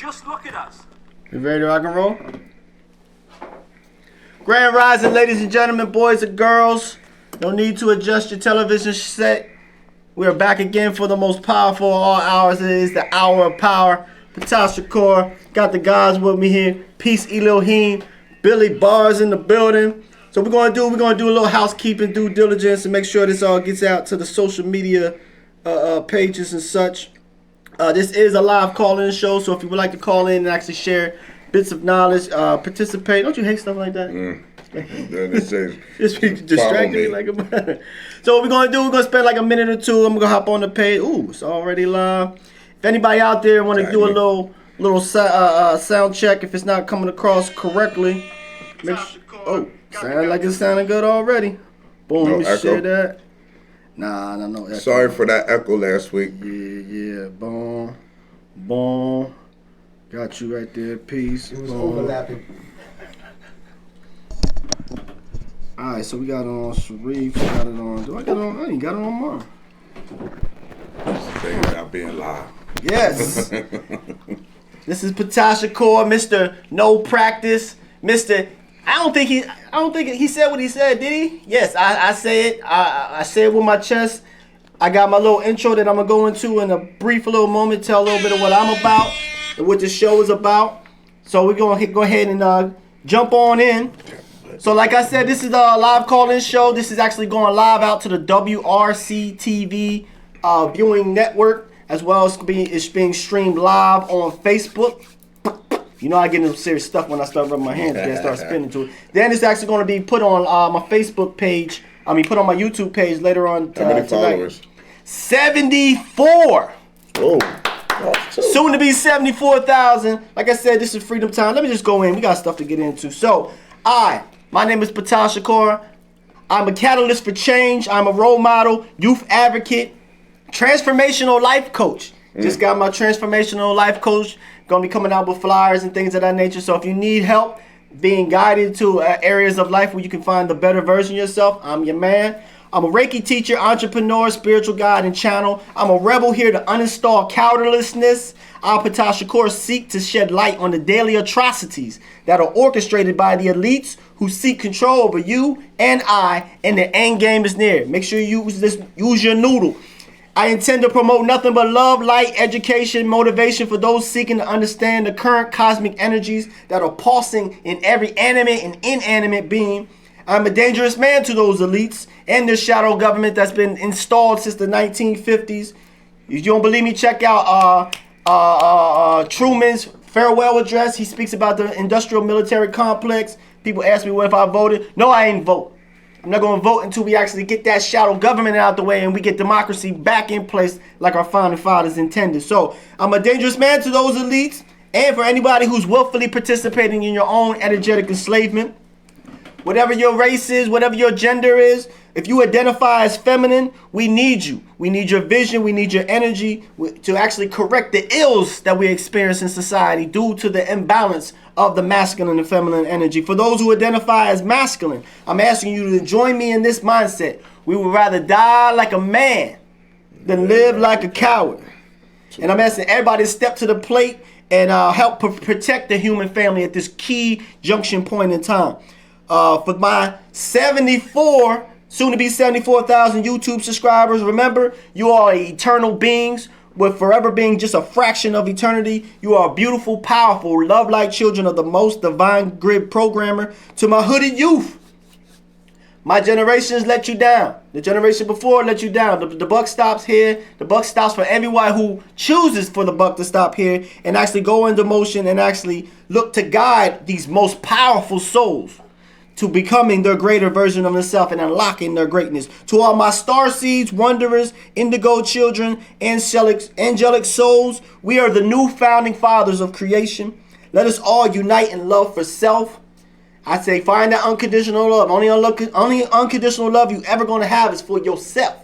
Just look at us. You ready to rock and roll? Grand Rising, ladies and gentlemen, boys and girls. No need to adjust your television set. We are back again for the most powerful of all hours. It is the hour of power. Ptah Shakur, got the guys with me here. Peace, Eloheem. Billy Bars in the building. So we're gonna do a little housekeeping, due diligence, and make sure this all gets out to the social media pages and such. This is a live call-in show, so if you would like to call in and actually share bits of knowledge, participate. Don't you hate stuff like that? Just be distracting me like a So what we're gonna do, we're gonna spend like a minute or two. I'm gonna hop on the page. Ooh, it's already live. If anybody out there want to do a little sound check, if it's not coming across correctly, make sure. Oh, sound like it's sounding good already. Boom, let me share that. Nah, no echo. Sorry for that echo last week. Yeah, boom. Got you right there, peace. It was overlapping. Alright, so we got it on Sharif, got it on. Do I got it on? I ain't got it on mine. Saying about being live. Yes. This is Ptah Shakur, Mr. No Practice, Mr. I don't think he said what he said, did he? Yes, I say it. I say it with my chest. I got my little intro that I'm gonna go into in a brief little moment, tell a little bit of what I'm about and what the show is about. So we're gonna go ahead and jump on in. So like I said, this is a live call-in show. This is actually going live out to the WRC TV viewing network, as well as it's being streamed live on Facebook. You know I get into serious stuff when I start rubbing my hands and start spinning to it. Then it's actually going to be put on my Facebook page. Put on my YouTube page later on tonight. How many followers? 74. Oh. Soon to be 74,000. Like I said, this is Freedom Time. Let me just go in. We got stuff to get into. So, my name is Ptah Shakur. I'm a catalyst for change. I'm a role model, youth advocate, transformational life coach. Just got my transformational life coach. Gonna be coming out with flyers and things of that nature. So if you need help being guided to areas of life where you can find the better version of yourself, I'm your man. I'm a Reiki teacher, entrepreneur, spiritual guide, and channel. I'm a rebel here to uninstall counterlessness. I, Ptah Shakur, seek to shed light on the daily atrocities that are orchestrated by the elites who seek control over you and I, and the end game is near. Make sure you use your noodle. I intend to promote nothing but love, light, education, motivation for those seeking to understand the current cosmic energies that are pulsing in every animate and inanimate being. I'm a dangerous man to those elites and their shadow government that's been installed since the 1950s. If you don't believe me, check out Truman's farewell address. He speaks about the industrial military complex. People ask me what if I voted. No, I ain't vote. I'm not going to vote until we actually get that shadow government out the way and we get democracy back in place like our founding fathers intended. So I'm a dangerous man to those elites and for anybody who's willfully participating in your own energetic enslavement. Whatever your race is, whatever your gender is, if you identify as feminine, we need you. We need your vision. We need your energy to actually correct the ills that we experience in society due to the imbalance of the masculine and feminine energy. For those who identify as masculine, I'm asking you to join me in this mindset. We would rather die like a man than live like a coward. And I'm asking everybody to step to the plate and help protect the human family at this key junction point in time. For my 74, soon to be 74,000 YouTube subscribers, remember, you are eternal beings with forever being just a fraction of eternity. You are beautiful, powerful, love-like children of the most divine grid programmer. To my hooded youth, my generations let you down. The generation before let you down. The buck stops here. The buck stops for everyone who chooses for the buck to stop here and actually go into motion and actually look to guide these most powerful souls to becoming their greater version of themselves and unlocking their greatness. To all my star seeds, wanderers, indigo children, angelic souls, we are the new founding fathers of creation. Let us all unite in love for self. I say find that unconditional love. Only unconditional love you ever going to have is for yourself.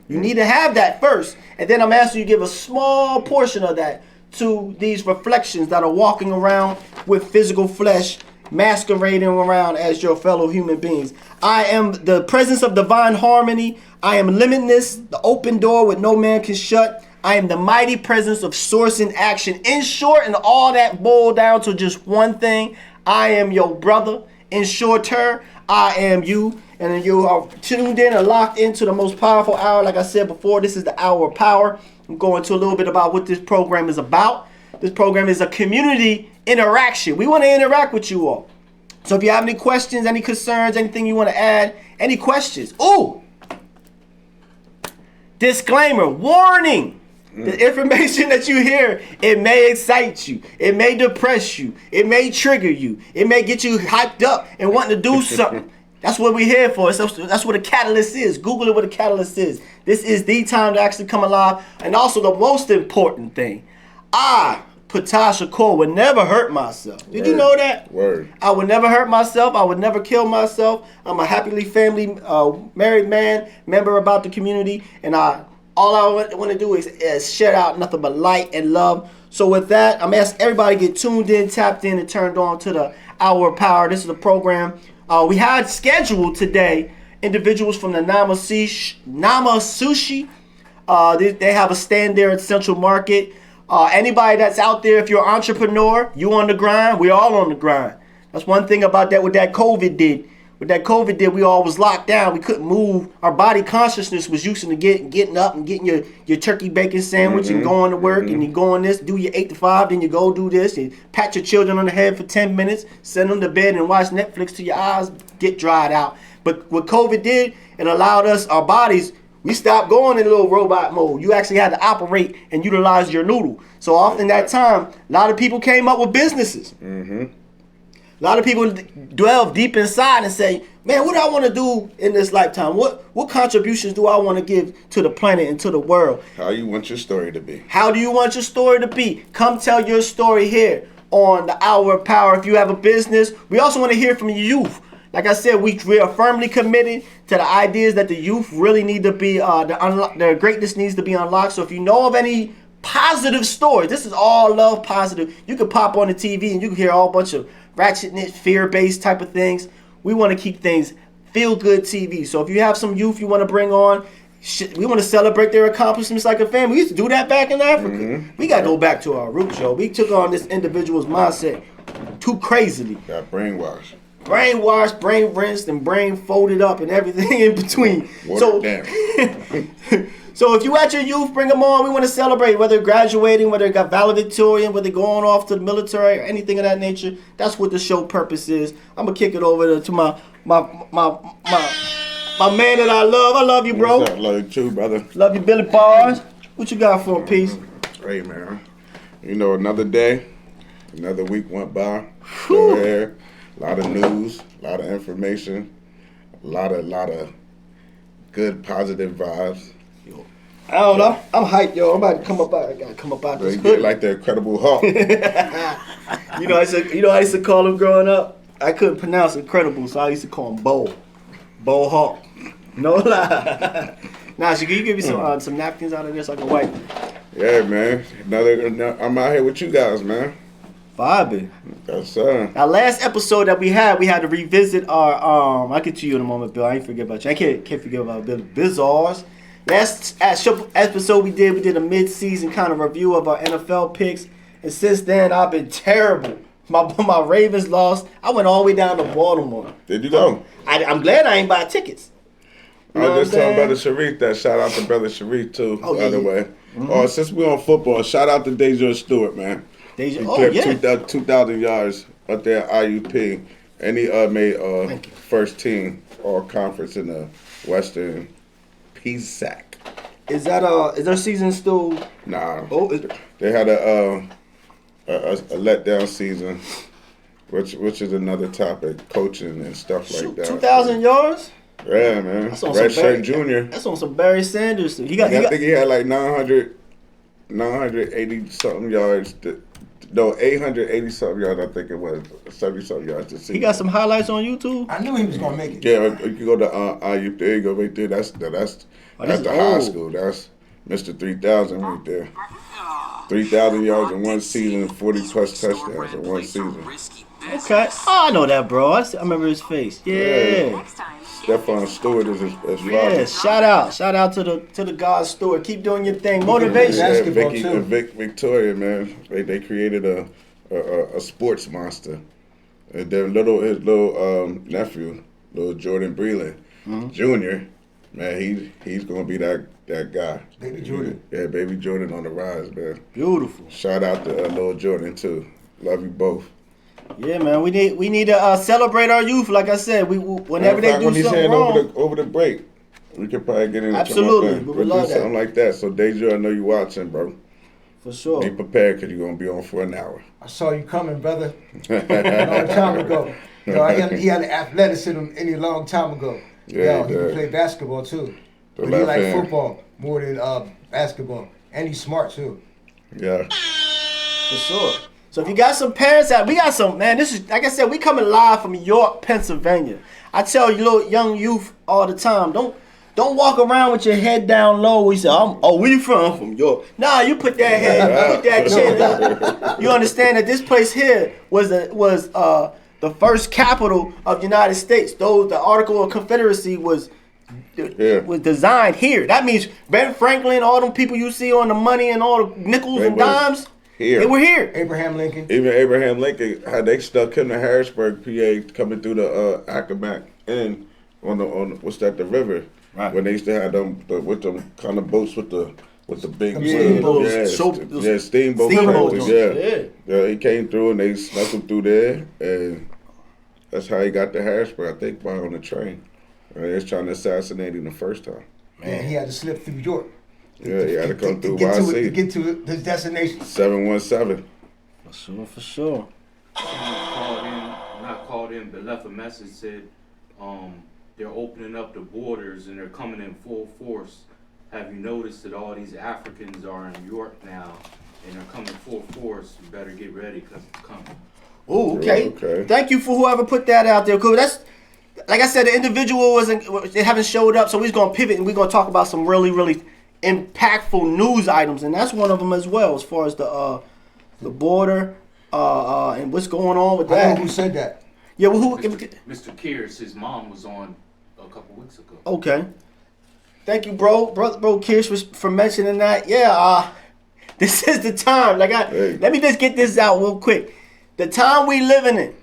You need to have that first. And then I'm asking you to give a small portion of that to these reflections that are walking around with physical flesh, masquerading around as your fellow human beings. I am the presence of divine harmony. I am limitless, the open door with no man can shut. I am the mighty presence of source in action. In short, and all that boiled down to just one thing, I am your brother. In shorter, I am you. And you are tuned in and locked into the most powerful hour. Like I said before, this is the hour of power. I'm going to a little bit about what this program is about. This program is a community interaction. We want to interact with you all. So if you have any questions, any concerns, anything you want to add, any questions. Ooh! Disclaimer, warning. The information that you hear, it may excite you. It may depress you. It may trigger you. It may get you hyped up and wanting to do something. That's what we're here for. That's what a catalyst is. Google it, what a catalyst is. This is the time to actually come alive. And also the most important thing, I, Ptah Shakur, would never hurt myself. Did you know that? Word. I would never hurt myself. I would never kill myself. I'm a happily family married man, member about the community, and all I want to do is share out nothing but light and love. So with that, I'm asking everybody to get tuned in, tapped in, and turned on to the Hour of Power. This is the program. We had scheduled today individuals from the Nama Sushi. They have a stand there at Central Market. Anybody that's out there, if you're an entrepreneur, you on the grind, we all on the grind. That's one thing about that, what that COVID did. What that COVID did, we all was locked down. We couldn't move. Our body consciousness was used to getting up and getting your turkey bacon sandwich and going to work and you go on this, do your 8 to 5, then you go do this and pat your children on the head for 10 minutes, send them to bed and watch Netflix till your eyes get dried out. But what COVID did, it allowed us, our bodies, we stopped going in a little robot mode. You actually had to operate and utilize your noodle. So often that time, a lot of people came up with businesses. A lot of people delve deep inside and say, man, what do I want to do in this lifetime? What contributions do I want to give to the planet and to the world? How you want your story to be? How do you want your story to be? Come tell your story here on the Hour of Power. If you have a business, we also want to hear from your youth. Like I said, we are firmly committed to the ideas that the youth really need to be, their greatness needs to be unlocked. So if you know of any positive stories, this is all love positive. You can pop on the TV and you can hear a whole bunch of ratchetness, fear-based type of things. We want to keep things feel-good TV. So if you have some youth you want to bring on, we want to celebrate their accomplishments like a family. We used to do that back in Africa. We got to go back to our roots, yo. We took on this individual's mindset too crazily. Got brainwashed. Brainwashed, brain rinsed, and brain folded up and everything in between. So if you at your youth, bring them on. We want to celebrate, whether graduating, whether it got valedictorian, whether going off to the military or anything of that nature. That's what the show purpose is. I'm gonna kick it over to my man that I love. I love you, bro. What's up? Love you too, brother. Love you, Billy Bars. What you got for a piece? Hey, man. You know, another day, another week went by. Still here. A lot of news, a lot of information, a lot of good, positive vibes. I don't know. I'm hyped, yo. I'm about to come up out. I gotta come up out this You hood. get like the Incredible Hulk. You know, I used to call him growing up. I couldn't pronounce Incredible, so I used to call him Bo Hawk. No lie. Nah, can you give me some napkins out of this so I can wipe? Yeah, man. I'm out here with you guys, man. Vibing. That's Now, last episode that we had to revisit our I'll get to you in a moment, Bill. I ain't forget about you. I can't forget about Bill Bizarres. Last episode we did a mid-season kind of review of our NFL picks, and since then I've been terrible. My Ravens lost. I went all the way down to Baltimore. Did you go? I'm glad I ain't buy tickets. I was just telling Brother Sharif that. Shout out to Brother Sharif too, by the way. Since we're on football, shout out to Deja Stewart, man. He clipped 2,000 yards up there at IUP, and he made first team all conference in the Western PSAC. Is their season still? Nah. Oh, they had a letdown season, which is another topic, coaching and stuff like that. 2,000 yards? Yeah, man. Red Shirt Junior. That's on some Barry Sanders. I think he had like 980 something yards. 880 something yards. I think it was 70 something yards to see. He got some highlights on YouTube. I knew he was gonna make it. Yeah, you can go to IU. There you go, right there. That's the high school. That's Mr. 3000 right there. 3,000 yards in one season, 40 plus touchdowns in one season. Okay. Oh, I know that, bro. I remember his face. Yeah. Stephon Stewart is his father. Yeah, shout out to the God Stewart. Keep doing your thing. Motivation. Yeah, Vicky and Victoria, man. They created a sports monster. And their his little nephew, little Jordan Breland, Jr. Man, he's gonna be that guy. Baby Jordan. Yeah, baby Jordan on the rise, man. Beautiful. Shout out to little Jordan too. Love you both. Yeah, man. We need to celebrate our youth. Like I said, whenever they do something wrong over the break, we could probably get into absolutely. We'll do something like that. So Deja, I know you watching, bro. For sure. Be prepared because you're gonna be on for an hour. I saw you coming, brother. A long time ago. He had an athleticism in a long time ago. Yeah, he can play basketball too. But he likes football more than basketball. And he's smart too. Yeah. For sure. So if you got some parents out, we got some, man, this is, like I said, we coming live from York, Pennsylvania. I tell you little young youth all the time, don't walk around with your head down low where you say, where you from? I'm from York. Nah, you put that head, put that chin up. You understand that this place here was the first capital of the United States. The Article of Confederacy was designed here. That means Ben Franklin, all them people you see on the money and all the nickels and dimes, they were here. Abraham Lincoln. Even Abraham Lincoln, how they stuck him to Harrisburg, PA, coming through the Accomack Inn on the river. Right. When they used to have them with them kind of boats with the big steamboats. Steamboats. Yeah, he came through and they snuck him through there, and that's how he got to Harrisburg. I think by on the train. They was trying to assassinate him the first time. Man, he had to slip through York. Yeah, he had to come through YC. To get to his destination. 717. For sure. Not called in, but left a message, said they're opening up the borders and they're coming in full force. Have you noticed that all these Africans are in York now and they're coming full force? You better get ready because it's coming. Oh, okay. Thank you for whoever put that out there. Cool. That's, like I said, the individual they haven't showed up, so we're going to pivot and we're going to talk about some really, really impactful news items, and that's one of them as well, as far as the border and what's going on with that. I know who said that. Yeah, well, Mr. Kears, his mom was on a couple weeks ago. Okay. Thank you, bro Kears, for mentioning that. Yeah, this is the time. Let me just get this out real quick. The time we living in.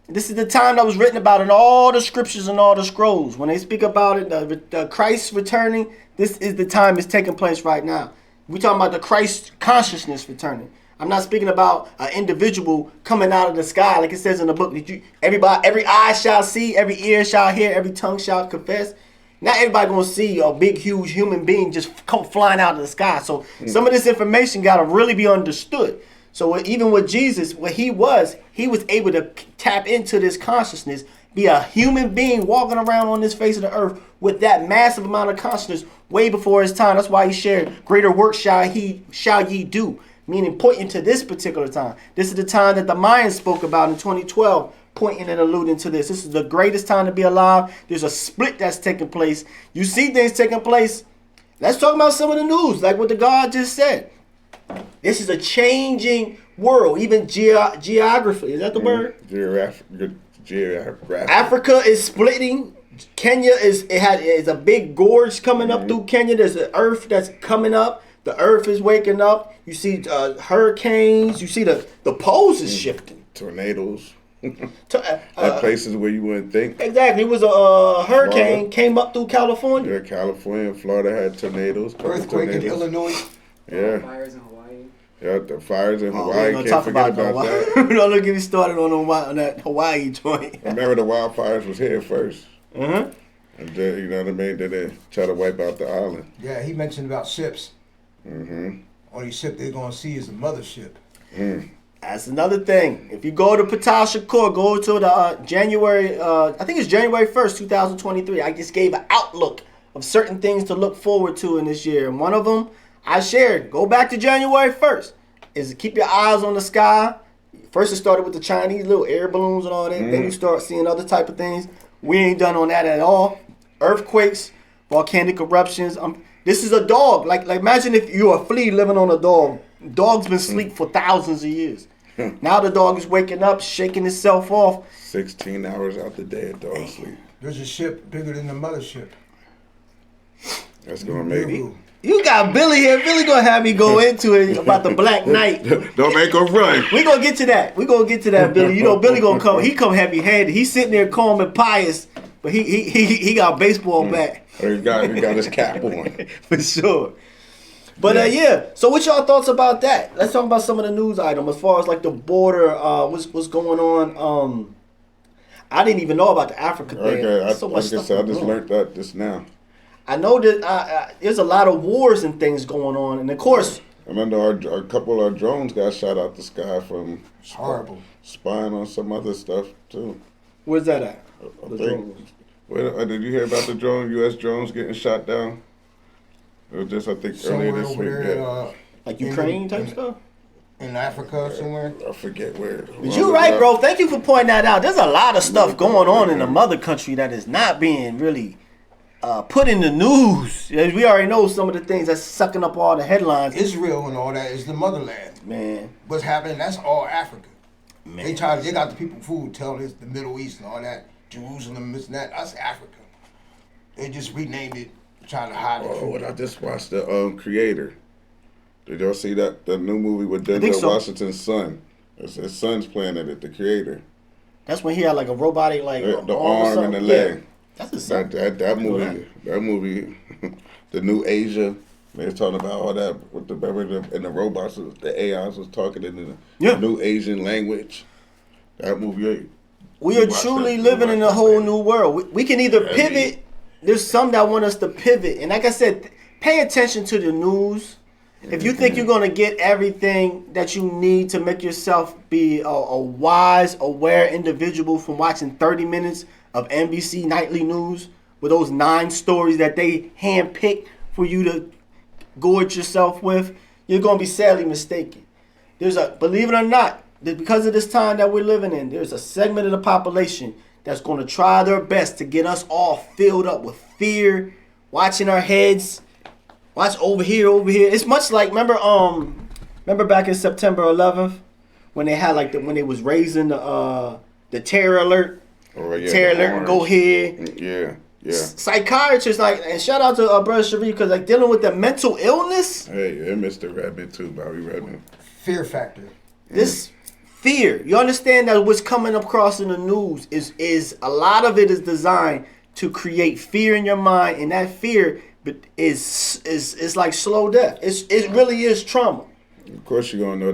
This is the time that was written about in all the scriptures and all the scrolls. When they speak about it, the Christ returning, this is the time it's taking place right now. We're talking about the Christ consciousness returning. I'm not speaking about an individual coming out of the sky, like it says in the book. Every eye shall see, every ear shall hear, every tongue shall confess. Not everybody gonna see a big, huge human being just come flying out of the sky. So some of this information gotta really be understood. So even with Jesus, what he was able to tap into this consciousness, be a human being walking around on this face of the earth with that massive amount of consciousness way before his time. That's why he shared, greater work shall ye do, meaning pointing to this particular time. This is the time that the Mayans spoke about in 2012, pointing and alluding to this. This is the greatest time to be alive. There's a split that's taking place. You see things taking place. Let's talk about some of the news, like what the God just said. This is a changing world, even geography. Is that the word? Geographic. Africa is splitting. Kenya is a big gorge coming up through Kenya. There's an earth that's coming up. The earth is waking up. You see hurricanes. You see the poles is shifting. Tornadoes. Places where you wouldn't think. Exactly. It was a hurricane came up through California. Yeah, California, Florida had tornadoes. Earthquake in Illinois. Yeah. Fires in Hawaii. Yeah, the fires in Hawaii. Can't forget about that. Don't get me started on that Hawaii joint. Remember the wildfires was here first. Uh-huh. And then, you know what I mean? Then they try to wipe out the island. Yeah, he mentioned about ships. Mm-hmm. Only ship they're going to see is a mothership. That's another thing. If you go to Ptah Shakur, go to the January, I think it's January 1st, 2023. I just gave an outlook of certain things to look forward to in this year. And one of them I shared, go back to January 1st, is to keep your eyes on the sky. First it started with the Chinese little air balloons and all that. Then you start seeing other type of things. We ain't done on that at all. Earthquakes, volcanic eruptions. This is a dog. Like imagine if you're a flea living on a dog. Dog's been asleep for thousands of years. Now the dog is waking up, shaking itself off. 16 hours out the day, a dog sleep. There's a ship bigger than the mothership. That's gonna make it. You got Billy here. Billy gonna have me go into it about the Black Knight. Don't make him run. We gonna get to that. Billy. You know, Billy gonna come. He come heavy handed. He's sitting there calm and pious, but he got a baseball bat. He got his cap on for sure. But yeah. So what y'all thoughts about that? Let's talk about some of the news items as far as like the border. What's going on? I didn't even know about the Africa thing. Okay, I just learned that just now. I know that there's a lot of wars and things going on, and of course, I remember a couple of our drones got shot out the sky from spying on some other stuff too. Where's that at? Did you hear about the U.S. drones getting shot down? It was just, I think, earlier this week. There, like Ukraine type stuff? In Africa somewhere? I forget where. But you're right, bro. Thank you for pointing that out. There's a lot of stuff going on in the mother country that is not being really put in the news. We already know some of the things that's sucking up all the headlines. Israel and all that is the motherland. Man. What's happening, that's all Africa. Man. They got the people food, telling us the Middle East and all that. Jerusalem, this and that. That's Africa. They just renamed it, trying to hide it. Oh, and I just watched the Creator. Did y'all see that? The new movie with Denzel Washington's son. His son's playing it, The Creator. That's when he had like a robotic, like the arm and the leg. Yeah. That's a son. That movie, the new Asia. They was talking about all that with the robots, the AIs was talking in the new Asian language. That movie. We are truly living in a whole new world. We can either pivot. There's some that want us to pivot, and like I said, pay attention to the news. If you think you're going to get everything that you need to make yourself be a wise, aware individual from watching 30 minutes of NBC nightly news with those 9 stories that they handpick for you to gorge yourself with, you're going to be sadly mistaken. Believe it or not, because of this time that we're living in, there's a segment of the population that's going to try their best to get us all filled up with fear, watching our heads. Watch over here. It's much like remember back in September 11th when they had when they was raising the terror alert. Oh yeah, terror alert would go here. Yeah. Psychiatrists and shout out to Brother Sharif because dealing with the mental illness. Hey, and Mr. Redmond too, Bobby Redmond. Fear factor. This fear, you understand that what's coming across in the news is a lot of it is designed to create fear in your mind, and that fear. But it's like slow death. It really is trauma. Of course, you're gonna know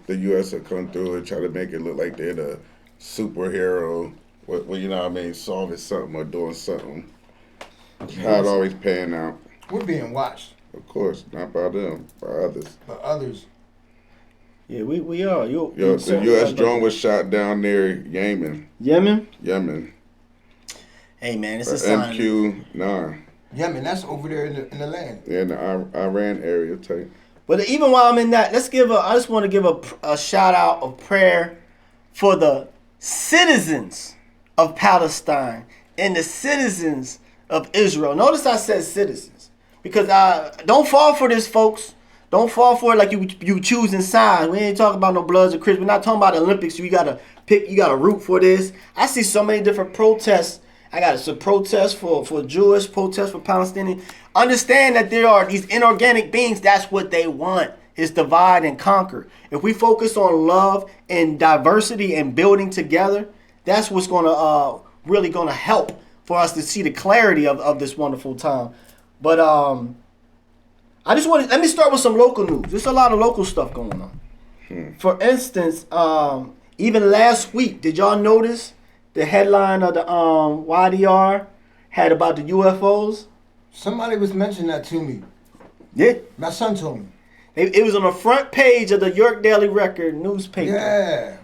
the U.S. will come through and try to make it look like they're the superhero. Well, you know what I mean, solving something or doing something. How it always pan out. We're being watched. Of course, not by them, by others. By others. Yeah, we are. The U.S. drone was shot down near Yemen. Yemen. Hey man, it's a sign. MQ-9. Yemen, that's over there in the land. Yeah, in the Iran area type. But even while I'm in that, I just want to give a shout out of prayer for the citizens of Palestine and the citizens of Israel. Notice I said citizens because don't fall for this, folks. Don't fall for it like you choosing sides. We ain't talking about no Bloods or Crips. We're not talking about the Olympics. You gotta root for this. I see so many different protests. I got some protests for Jewish, protests for Palestinian. Understand that there are these inorganic beings. That's what they want, is divide and conquer. If we focus on love and diversity and building together, that's what's really gonna help for us to see the clarity of this wonderful time. But let me start with some local news. There's a lot of local stuff going on. For instance, even last week, did y'all notice the headline of the YDR had about the UFOs? Somebody was mentioning that to me. Yeah. My son told me. It was on the front page of the York Daily Record newspaper. Yeah.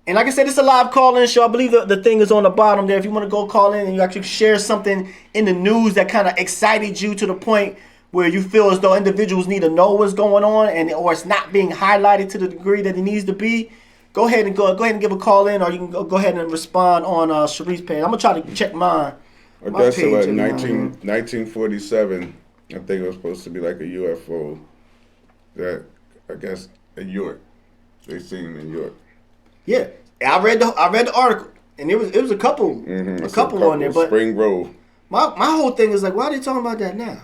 And like I said, it's a live call-in show. I believe the thing is on the bottom there. If you want to go call in and you actually share something in the news that kind of excited you to the point where you feel as though individuals need to know what's going on or it's not being highlighted to the degree that it needs to be, go ahead and give a call in, or you can go ahead and respond on Sharif's page. I'm gonna try to check mine. I guess it was 1947. I think it was supposed to be like a UFO that I guess in York. They seen in York. Yeah, I read the article. and it was a couple on there. But Spring Grove. My whole thing is like, why are they talking about that now?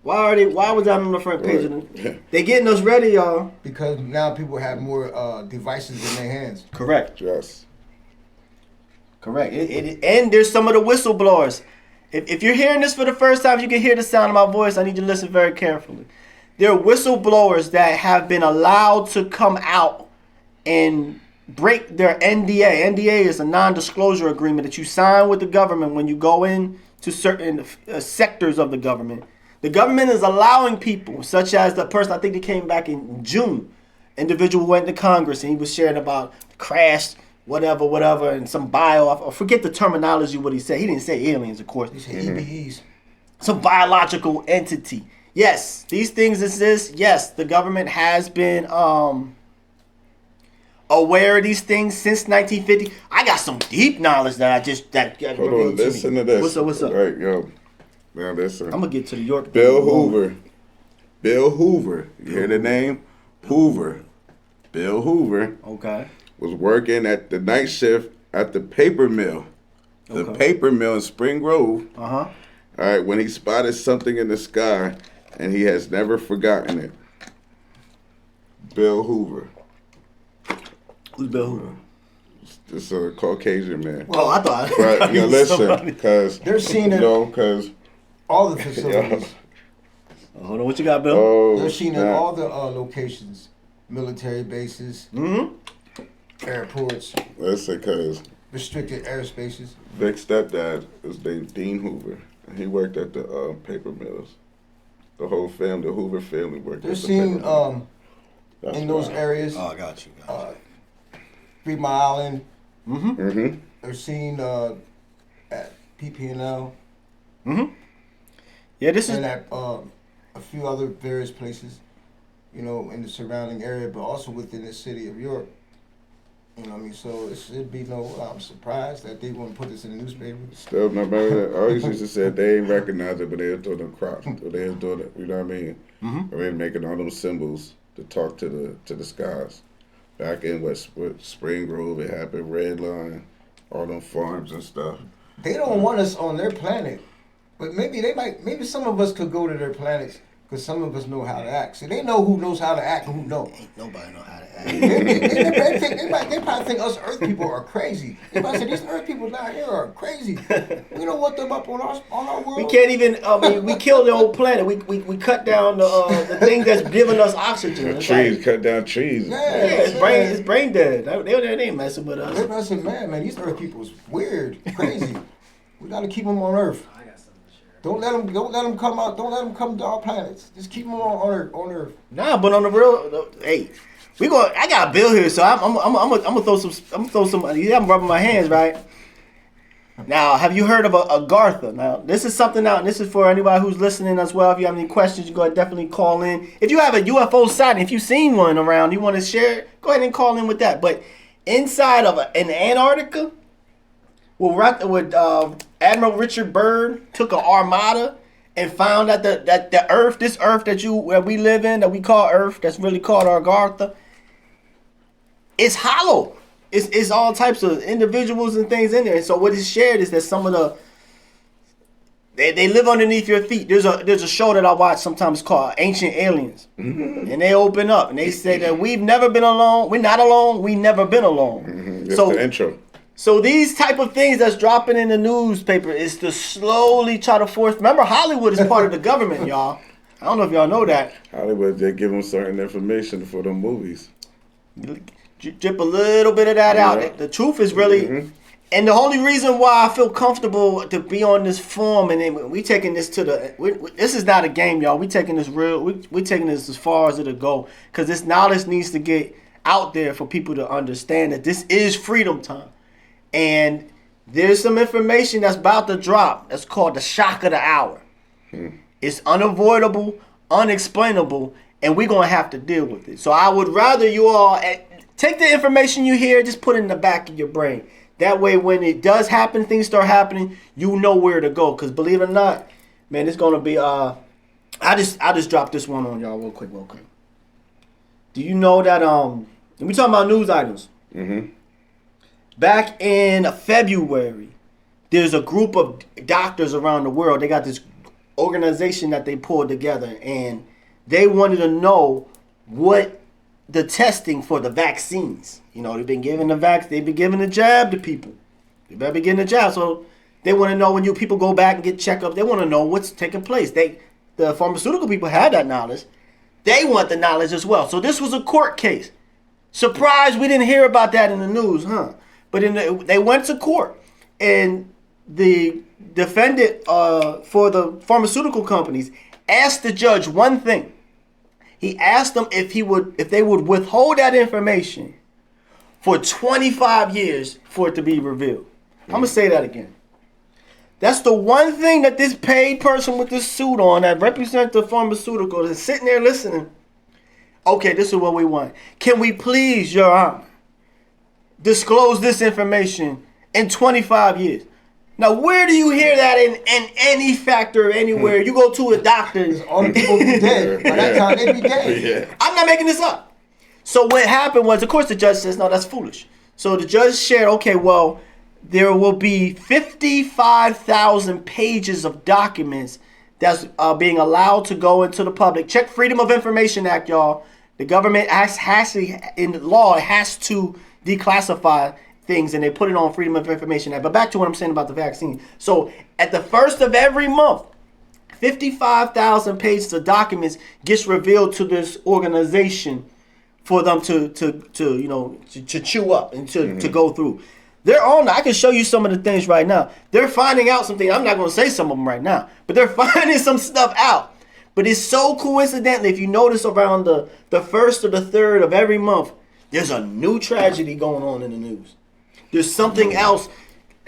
Why was that on the front page? Right. They getting us ready, y'all. Because now people have more devices in their hands. Correct. Yes. Correct. And there's some of the whistleblowers. If you're hearing this for the first time, you can hear the sound of my voice. I need you to listen very carefully. There are whistleblowers that have been allowed to come out and break their NDA. NDA is a non-disclosure agreement that you sign with the government when you go in to certain sectors of the government. The government is allowing people, such as the person, I think they came back in June, individual went to Congress and he was sharing about crash, whatever, and some I forget the terminology, what he said. He didn't say aliens, of course. He said EBEs. Some biological entity. Yes, these things exist. Yes, the government has been aware of these things since 1950. I got some deep knowledge that Hold on, listen to this. What's up? Right, yo. Now listen. I'm gonna get to the York. Bill Hoover. You hear the name? Hoover. Bill Hoover. Okay. Was working at the night shift at the paper mill. The paper mill in Spring Grove. Uh-huh. All right, when he spotted something in the sky, and he has never forgotten it. Bill Hoover. Who's Bill Hoover? It's a Caucasian man. Well, I thought. Right, listen, because they're seeing it. Because all the facilities. Hold on, what you got, Bill? Oh, they're seen in all the locations, military bases, airports. Listen, because restricted airspaces. Vic's stepdad is named Dean Hoover. And he worked at the paper mills. The whole family, the Hoover family worked. They're at the seen paper mills. in those areas. Oh, I got you. 3 Mile Island. Mm-hmm. They're seen at PP&L. Yeah, this is. And at a few other various places, in the surrounding area, but also within the city of York. You know what I mean? So it should be I'm surprised that they wouldn't put this in the newspaper. Still, my brother, I always used to say they ain't recognize it, but they was doing them crops. So they was doing it, you know what I mean? They were making all them symbols to talk to the skies. Back in Spring Grove, it happened, Red Line, all them farms and stuff. They don't want us on their planet, but maybe some of us could go to their planets because some of us know how to act. See, they know who knows how to act and who don't. Ain't nobody know how to act. They probably think us Earth people are crazy. They probably say these Earth people down here are crazy. We don't want them up on our world. We can't even. We killed the whole planet. We cut down the thing that's giving us oxygen. Trees, cut down trees. Yeah, it's brain dead. They ain't messing with us. Everybody said, man, these Earth people is weird, crazy. We gotta keep them on Earth. I got something to share. Don't let them come out. Don't let them come to our planets. Just keep them on Earth. Nah, but on the real, hey, I got a bill here, so I'm gonna throw some. Yeah, I'm rubbing my hands, right? Now, have you heard of Agartha? Now, this is something out, and this is for anybody who's listening as well. If you have any questions, you go ahead, definitely call in. If you have a UFO sighting, if you've seen one around, you want to share it, go ahead and call in with that. But inside of in Antarctica, Admiral Richard Byrd took an armada and found that the Earth, this Earth that we live in, that we call Earth, that's really called Agartha, it's hollow. It's all types of individuals and things in there. And so what is shared is that some of they live underneath your feet. There's a show that I watch sometimes called Ancient Aliens. And they open up and they say that we've never been alone. We're not alone. We never been alone. That's the intro. So these type of things that's dropping in the newspaper is to slowly try to force. Remember, Hollywood is part of the government, y'all. I don't know if y'all know that. Hollywood, they give them certain information for them movies. Drip a little bit of that out. The truth is really, and the only reason why I feel comfortable to be on this forum, and we taking this to this is not a game, y'all. We taking this real. We taking this as far as it'll go, because this knowledge needs to get out there for people to understand that this is freedom time, and there's some information that's about to drop. That's called the shock of the hour. It's unavoidable, unexplainable, and we're gonna have to deal with it. So I would rather you all. Take the information you hear, just put it in the back of your brain. That way, when it does happen, things start happening, you know where to go. Because believe it or not, man, it's gonna be. I just dropped this one on y'all real quick. Do you know that we talking about news items? back in February, there's a group of doctors around the world. They got this organization that they pulled together, and they wanted to know what the testing for the vaccines. They've been giving the jab to people. They better be getting the jab. So they want to know when people go back and get checkups. They want to know what's taking place. The pharmaceutical people have that knowledge. They want the knowledge as well. So this was a court case. Surprised we didn't hear about that in the news, huh? But they went to court, and the defendant for the pharmaceutical companies asked the judge one thing. He asked them if they would withhold that information for 25 years for it to be revealed. I'm gonna say that again. That's the one thing that this paid person with this suit on that represents the pharmaceutical is sitting there listening. Okay, this is what we want. Can we please, Your Honor, disclose this information in 25 years? Now, where do you hear that in any factor anywhere? You go to a doctor. All the people be dead. By that time, they be dead. Yeah. I'm not making this up. So what happened was, of course, the judge says, no, that's foolish. So the judge shared, okay, well, there will be 55,000 pages of documents that's being allowed to go into the public. Check Freedom of Information Act, y'all. The government in law has to declassify things, and they put it on Freedom of Information Act. But back to what I'm saying about the vaccine. So at the first of every month, 55,000 pages of documents gets revealed to this organization for them to chew up and to go through. They're on. I can show you some of the things right now. They're finding out something. I'm not going to say some of them right now, but they're finding some stuff out. But it's so coincidentally, if you notice around the first or the third of every month, there's a new tragedy going on in the news. There's something else.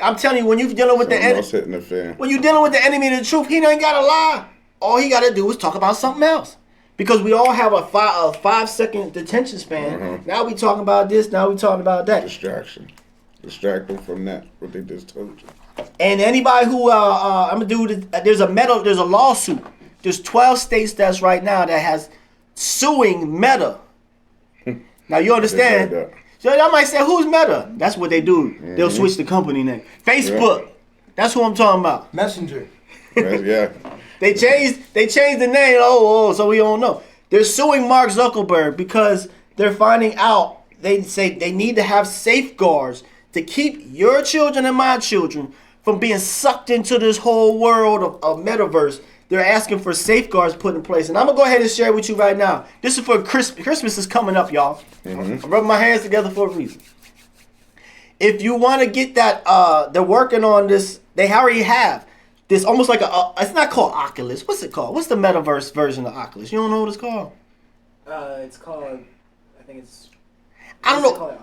I'm telling you, when you're dealing with when you're dealing with the enemy of the truth, he ain't got to lie. All he got to do is talk about something else. Because we all have a 5-second detention span. Now we talking about this. Now we talking about that. Distraction. Distract them from that. What they just told you. And anybody who I'm gonna do there's a lawsuit. There's 12 states that's right now that has suing Meta. Now you understand? So I might say, who's Meta? That's what they do. They'll switch the company name. Facebook. Yeah. That's who I'm talking about. Messenger. Yeah. They changed the name. So we don't know. They're suing Mark Zuckerberg because they're finding out. They say they need to have safeguards to keep your children and my children from being sucked into this whole world of metaverse. They're asking for safeguards put in place. And I'm going to go ahead and share it with you right now. This is for Christmas. Christmas is coming up, y'all. I'm rubbing my hands together for a reason. If you want to get that, they're working on this. They already have this almost like it's not called Oculus. What's it called? What's the metaverse version of Oculus? You don't know what it's called? It's called, I think it's... I don't know.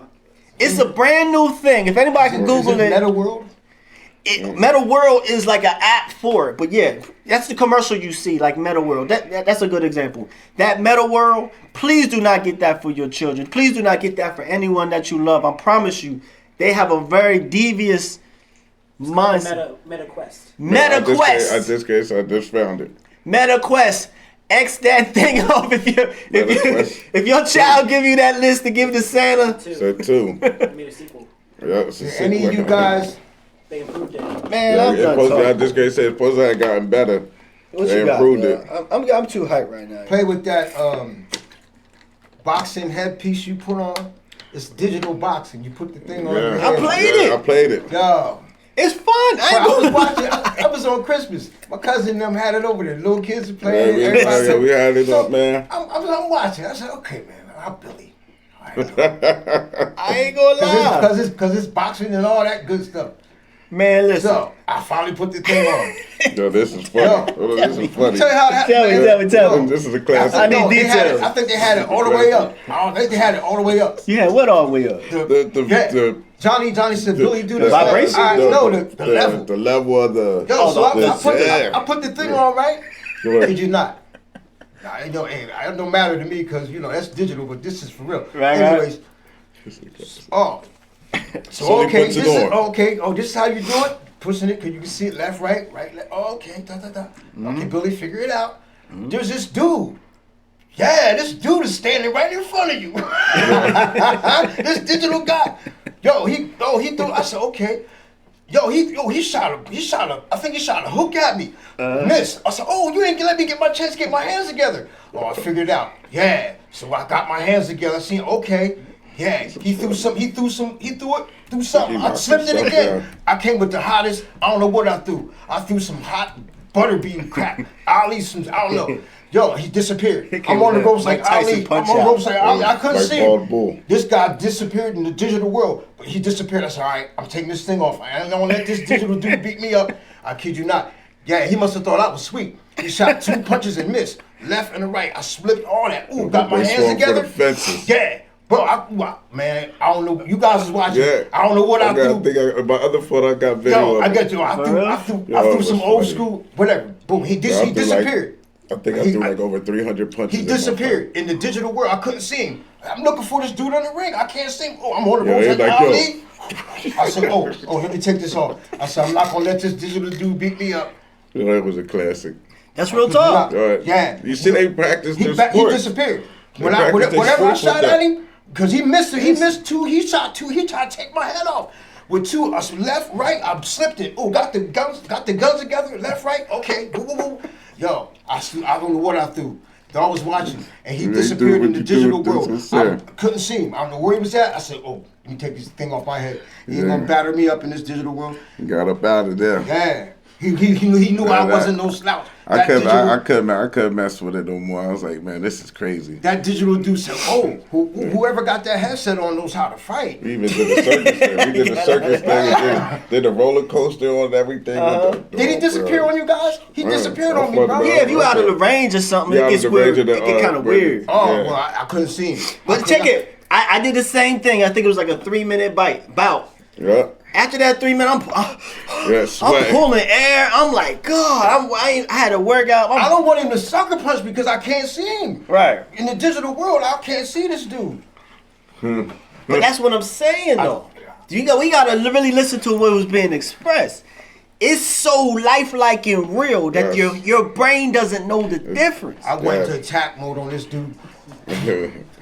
It's a brand new thing. If anybody can Google it. Meta World? Meta World is like an app for it. But yeah, that's the commercial you see, like Meta World. That's a good example. That Meta World, please do not get that for your children. Please do not get that for anyone that you love. I promise you, they have a very devious mindset. Meta Quest. Meta Quest. I just found it. Meta Quest. X that thing off if your child give you that list to give to Santa. So 2. I made a sequel. Yeah, it's a sequel. Any of you guys? They improved it. Man, I'm done talking. I just said supposed to have gotten better. What they you got, improved it. I'm too hyped right now. Play with that boxing headpiece you put on. It's digital boxing. You put the thing on your head. I played it. Yo. It's fun. I was watching. I was on Christmas. My cousin and them had it over there. Little kids were playing. Yeah, we had it up, man. I'm watching. I said, okay, man. I'm Billy. I ain't gonna lie. Because it's boxing and all that good stuff. Man, listen. So I finally put the thing on. Yo, this is funny. This is funny. Tell you how that. Tell me. This is a classic. I need details. I think they had it all the way up. I don't think they had it all the way up. You had what all the way up? Johnny said, Billy, do this. Vibration? The level. The level of the... Yo, so I put the thing on, right? Did you not? Nah, it don't matter to me because, that's digital, but this is for real. Right, anyways. So okay, this is how you do it. Pushing it, cause you can see it left, right, left. Oh, okay, Okay, Billy, figure it out. There's this dude. Yeah, this dude is standing right in front of you. This digital guy. Yo, he threw said, okay. Yo, he shot I think he shot a hook at me. Miss. I said, oh, you ain't let me get my chance to get my hands together. Oh, I figured it out. Yeah. So I got my hands together. I seen, okay. Yeah. He threw something. I slipped it again. Down. I came with the hottest, I don't know what I threw. I threw some hot butterbean crack. Ali, I don't know. Yo, he disappeared. I'm on the ropes like Ali. I'm on the ropes like Ali. I couldn't see him. This guy disappeared in the digital world. But he disappeared. I said, all right, I'm taking this thing off. I ain't gonna let this digital dude beat me up. I kid you not. Yeah, he must have thought I was sweet. He shot 2 punches and missed. Left and the right. I slipped all that. Ooh, got my hands together. Yeah. Bro, man, I don't know. You guys is watching. Yeah. I don't know what I threw. My other foot, I got video. Yo, I got you. I threw some old school, whatever. Boom, he disappeared. I think I threw like over 300 punches. He disappeared in the digital world. I couldn't see him. I'm looking for this dude on the ring. I can't see him. Oh, I'm on the ropes like Ali. I said, oh, let me take this off. I said, I'm not gonna let this digital dude beat me up. You know, that was a classic. That's real talk. Right. Yeah. You see, they practiced their He sport. disappeared. Whenever I shot at him, because he missed it. He missed 2. He shot 2. He tried to take my head off. With 2, I left, right, I slipped it. Oh, got the guns together, left, right, okay. Woo, woo, woo. Yo, I don't know what I threw. I was watching, and he disappeared in the digital world. I couldn't see him. I don't know where he was at. I said, oh, let me take this thing off my head. He ain't gonna batter me up in this digital world. He got up out of there. Yeah. He knew I wasn't no slouch. I couldn't mess with it no more. I was like, man, this is crazy. That digital dude said, oh, whoever got that headset on knows how to fight. We even did a circus thing. We did a circus thing and did a roller coaster on everything. Did he disappear on you guys? He disappeared on me, bro. Yeah, if you out of the range or something, it gets weird. It get kind of weird. Oh, well, I couldn't see him. But check it. I did the same thing. I think it was like a 3-minute bout. Yeah. After that 3 minutes, I'm pulling air. I'm like, God, I had to work out. I don't want him to sucker punch because I can't see him. Right. In the digital world, I can't see this dude. But that's what I'm saying, though. We got to really listen to what was being expressed. It's so lifelike and real that your brain doesn't know the difference. I went to attack mode on this dude. I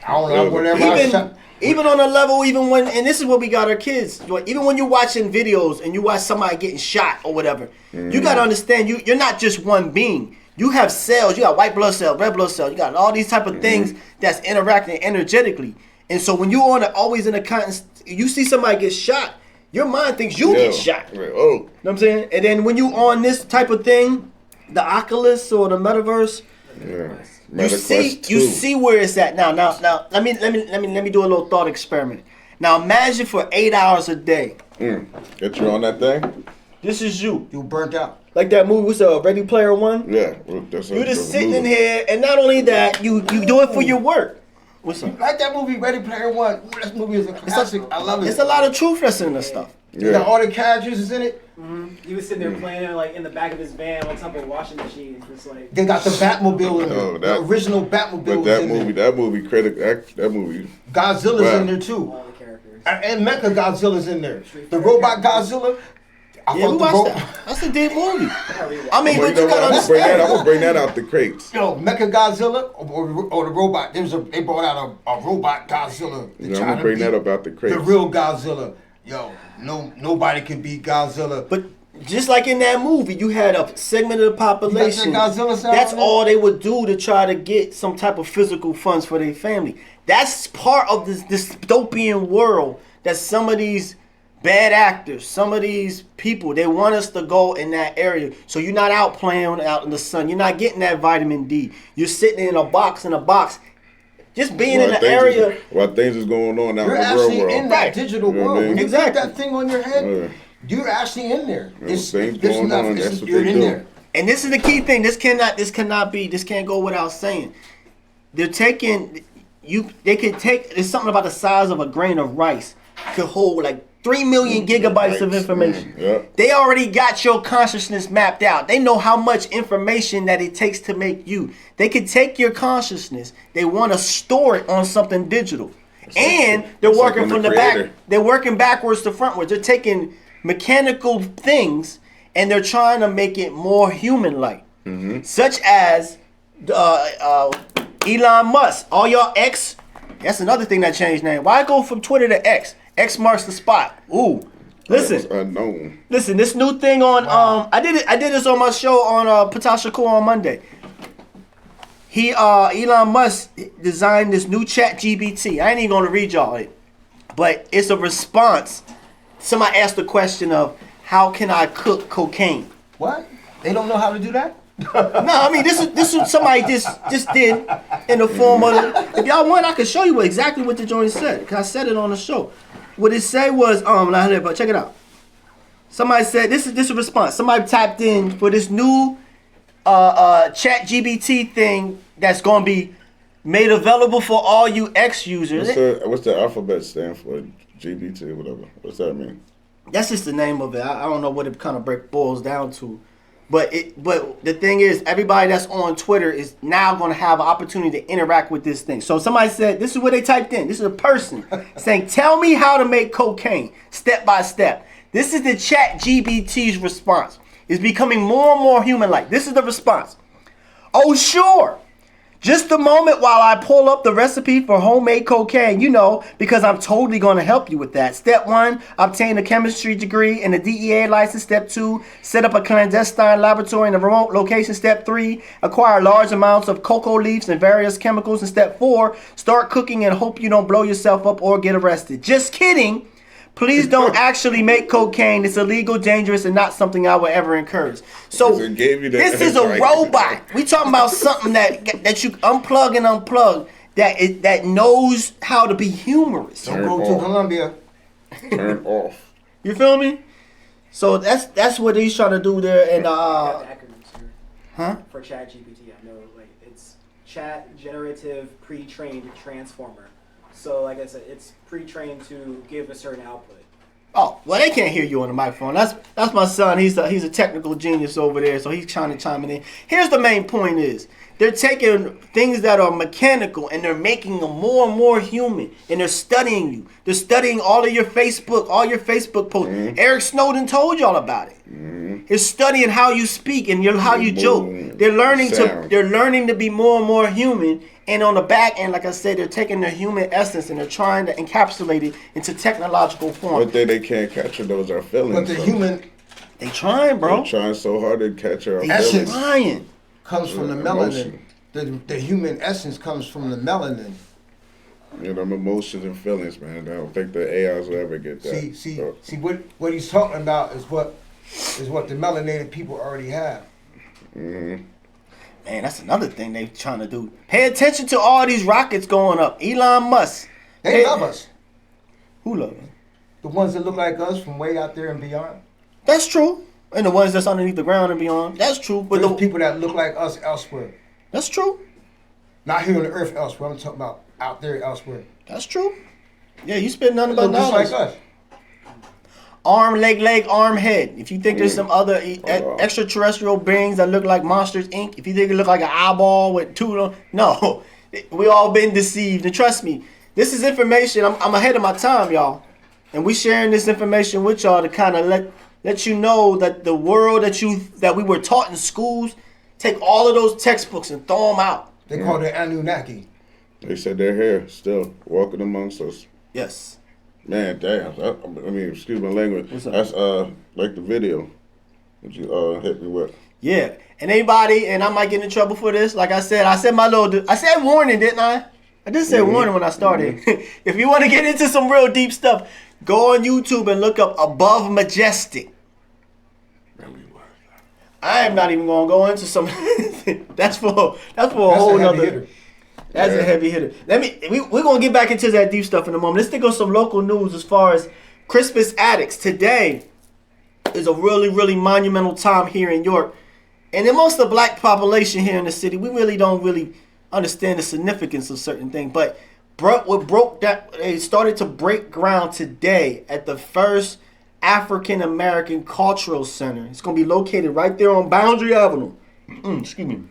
don't know, whatever I shot. Even on a level, and this is what we got our kids, even when you're watching videos and you watch somebody getting shot or whatever, you got to understand, you're not just one being. You have cells, you got white blood cells, red blood cells, you got all these type of things that's interacting energetically. And so when you're always in a constant, you see somebody get shot, your mind thinks you get shot. Right. Oh. You know what I'm saying? And then when you on this type of thing, the Oculus or the metaverse, you see where it's at now. Now, let me do a little thought experiment. Now, imagine for 8 hours a day. Get you on that thing? This is you. You burnt out. Like that movie, what's Ready Player One? Yeah. You just sitting in here, and not only that, you do it for your work. What's up? Like that movie, Ready Player One. Ooh, that movie is a classic. I love it. It's a lot of truth that's in this stuff. You got all the characters is in it. He was sitting there playing like in the back of his van on top of a washing machine. It's like they got the Batmobile in there. The original Batmobile. But that movie, that movie. Godzilla's in there too. all the characters. And Mecha Godzilla's in there. The robot Godzilla. We watched that. That's a deep movie. I mean, but you gotta I'm understand. gonna bring that out the crates. Yo, Mecha Godzilla or the robot. They brought out a robot Godzilla. I'm gonna bring that up out the crates. The real Godzilla. Yo, nobody can beat Godzilla. But just like in that movie, you had a segment of the population. Godzilla That's all they would do to try to get some type of physical funds for their family. That's part of this dystopian world that some of these bad actors, some of these people, they want us to go in that area. So you're not out playing out in the sun. You're not getting that vitamin D. You're sitting in a box. Just being in the area. While things is going on out in the real world. You're actually in that digital world. When you put that thing on your head, you're actually in there. Things going on, that's what you're they in do. there. And this is the key thing. This can't go without saying. They're taking they can take, it's something about the size of a grain of rice could hold like 3 million gigabytes of information. Yeah. They already got your consciousness mapped out. They know how much information that it takes to make you. They could take your consciousness. They want to store it on something digital. And they're working from the back. They're working backwards to frontwards. They're taking mechanical things and they're trying to make it more human-like. Such as Elon Musk. All y'all X. That's another thing that changed name. Why go from Twitter to X? X marks the spot. Ooh, Listen, unknown. Listen, this new thing on I did this on my show on Ptah Shakur on Monday. Elon Musk designed this new chat GBT. I ain't even gonna read y'all it, but it's a response. Somebody asked the question of how can I cook cocaine? What? They don't know how to do that? No, I mean this is somebody just did in the form of. If y'all want, I can show you exactly what the joint said. Cause I said it on the show. What it said was but check it out. Somebody said this is a response. Somebody tapped in for this new chat GBT thing that's gonna be made available for all you X users. What's the alphabet stand for? GBT, whatever. What's that mean? That's just the name of it. I don't know what it kind of boils down to. But the thing is, everybody that's on Twitter is now going to have an opportunity to interact with this thing. So somebody said, this is what they typed in. This is a person saying, tell me how to make cocaine step by step. This is the chat GBT's response. It's becoming more and more human-like. This is the response. Oh, sure. Just a moment while I pull up the recipe for homemade cocaine, because I'm totally going to help you with that. Step 1, obtain a chemistry degree and a DEA license. Step 2, set up a clandestine laboratory in a remote location. Step 3, acquire large amounts of cocoa leaves and various chemicals. And step 4, start cooking and hope you don't blow yourself up or get arrested. Just kidding. Please don't actually make cocaine. It's illegal, dangerous, and not something I would ever encourage. So this is a robot. We talking about something that you unplug and unplug that knows how to be humorous. Don't go to Colombia. Turn off. You feel me? So that's what he's trying to do there. And for Chat GPT, I know it's Chat Generative Pre-trained Transformer. So, like I said, it's pre-trained to give a certain output. Oh, well, they can't hear you on the microphone. That's my son. He's a technical genius over there, so he's trying to chime in. Here's the main point is, they're taking things that are mechanical and they're making them more and more human. And they're studying you. They're studying all your Facebook posts. Mm-hmm. Eric Snowden told y'all about it. Mm-hmm. They're studying how you speak and how you joke. They're learning to be more and more human. And on the back end, like I said, they're taking their human essence and they're trying to encapsulate it into technological form. But they can't capture those our feelings. But the human, they trying, bro. They're trying so hard to capture our essence feelings. Trying. Comes from the melanin. The human essence comes from the melanin. Them emotions and feelings, man. I don't think the AIs will ever get that. See what he's talking about is what the melanated people already have. Mm-hmm. Man, that's another thing they trying to do. Pay attention to all these rockets going up. Elon Musk. They love us. Who love us? The ones that look like us from way out there and beyond. That's true. And the ones that's underneath the ground and beyond. That's true. But there's people that look like us elsewhere. That's true. Not here on the earth elsewhere. I'm talking about out there elsewhere. That's true. Yeah, you spend nothing but knowledge. Just like us. Arm, leg, arm, head. If you think there's some other extraterrestrial beings that look like Monsters, Inc., if you think it look like an eyeball with two, no. We all been deceived. And trust me, this is information. I'm ahead of my time, y'all. And we sharing this information with y'all to kind of let you know that the world that we were taught in schools, take all of those textbooks and throw them out. They call it Anunnaki. They said they're here still, walking amongst us. Yes. Man, damn. Excuse my language. That's like the video that you hit me with. Yeah. And anybody, and I might get in trouble for this, like I said warning, didn't I? I did say warning when I started. Mm-hmm. If you want to get into some real deep stuff, go on YouTube and look up Above Majestic. I am not even going to go into some. That's for a whole nother. That's a heavy hitter. We're going to get back into that deep stuff in a moment. Let's think of some local news as far as Christmas addicts. Today is a really, really monumental time here in York. And amongst the black population here in the city, we really don't understand the significance of certain things. But they started to break ground today at the first African American Cultural Center. It's going to be located right there on Boundary Avenue. Excuse me.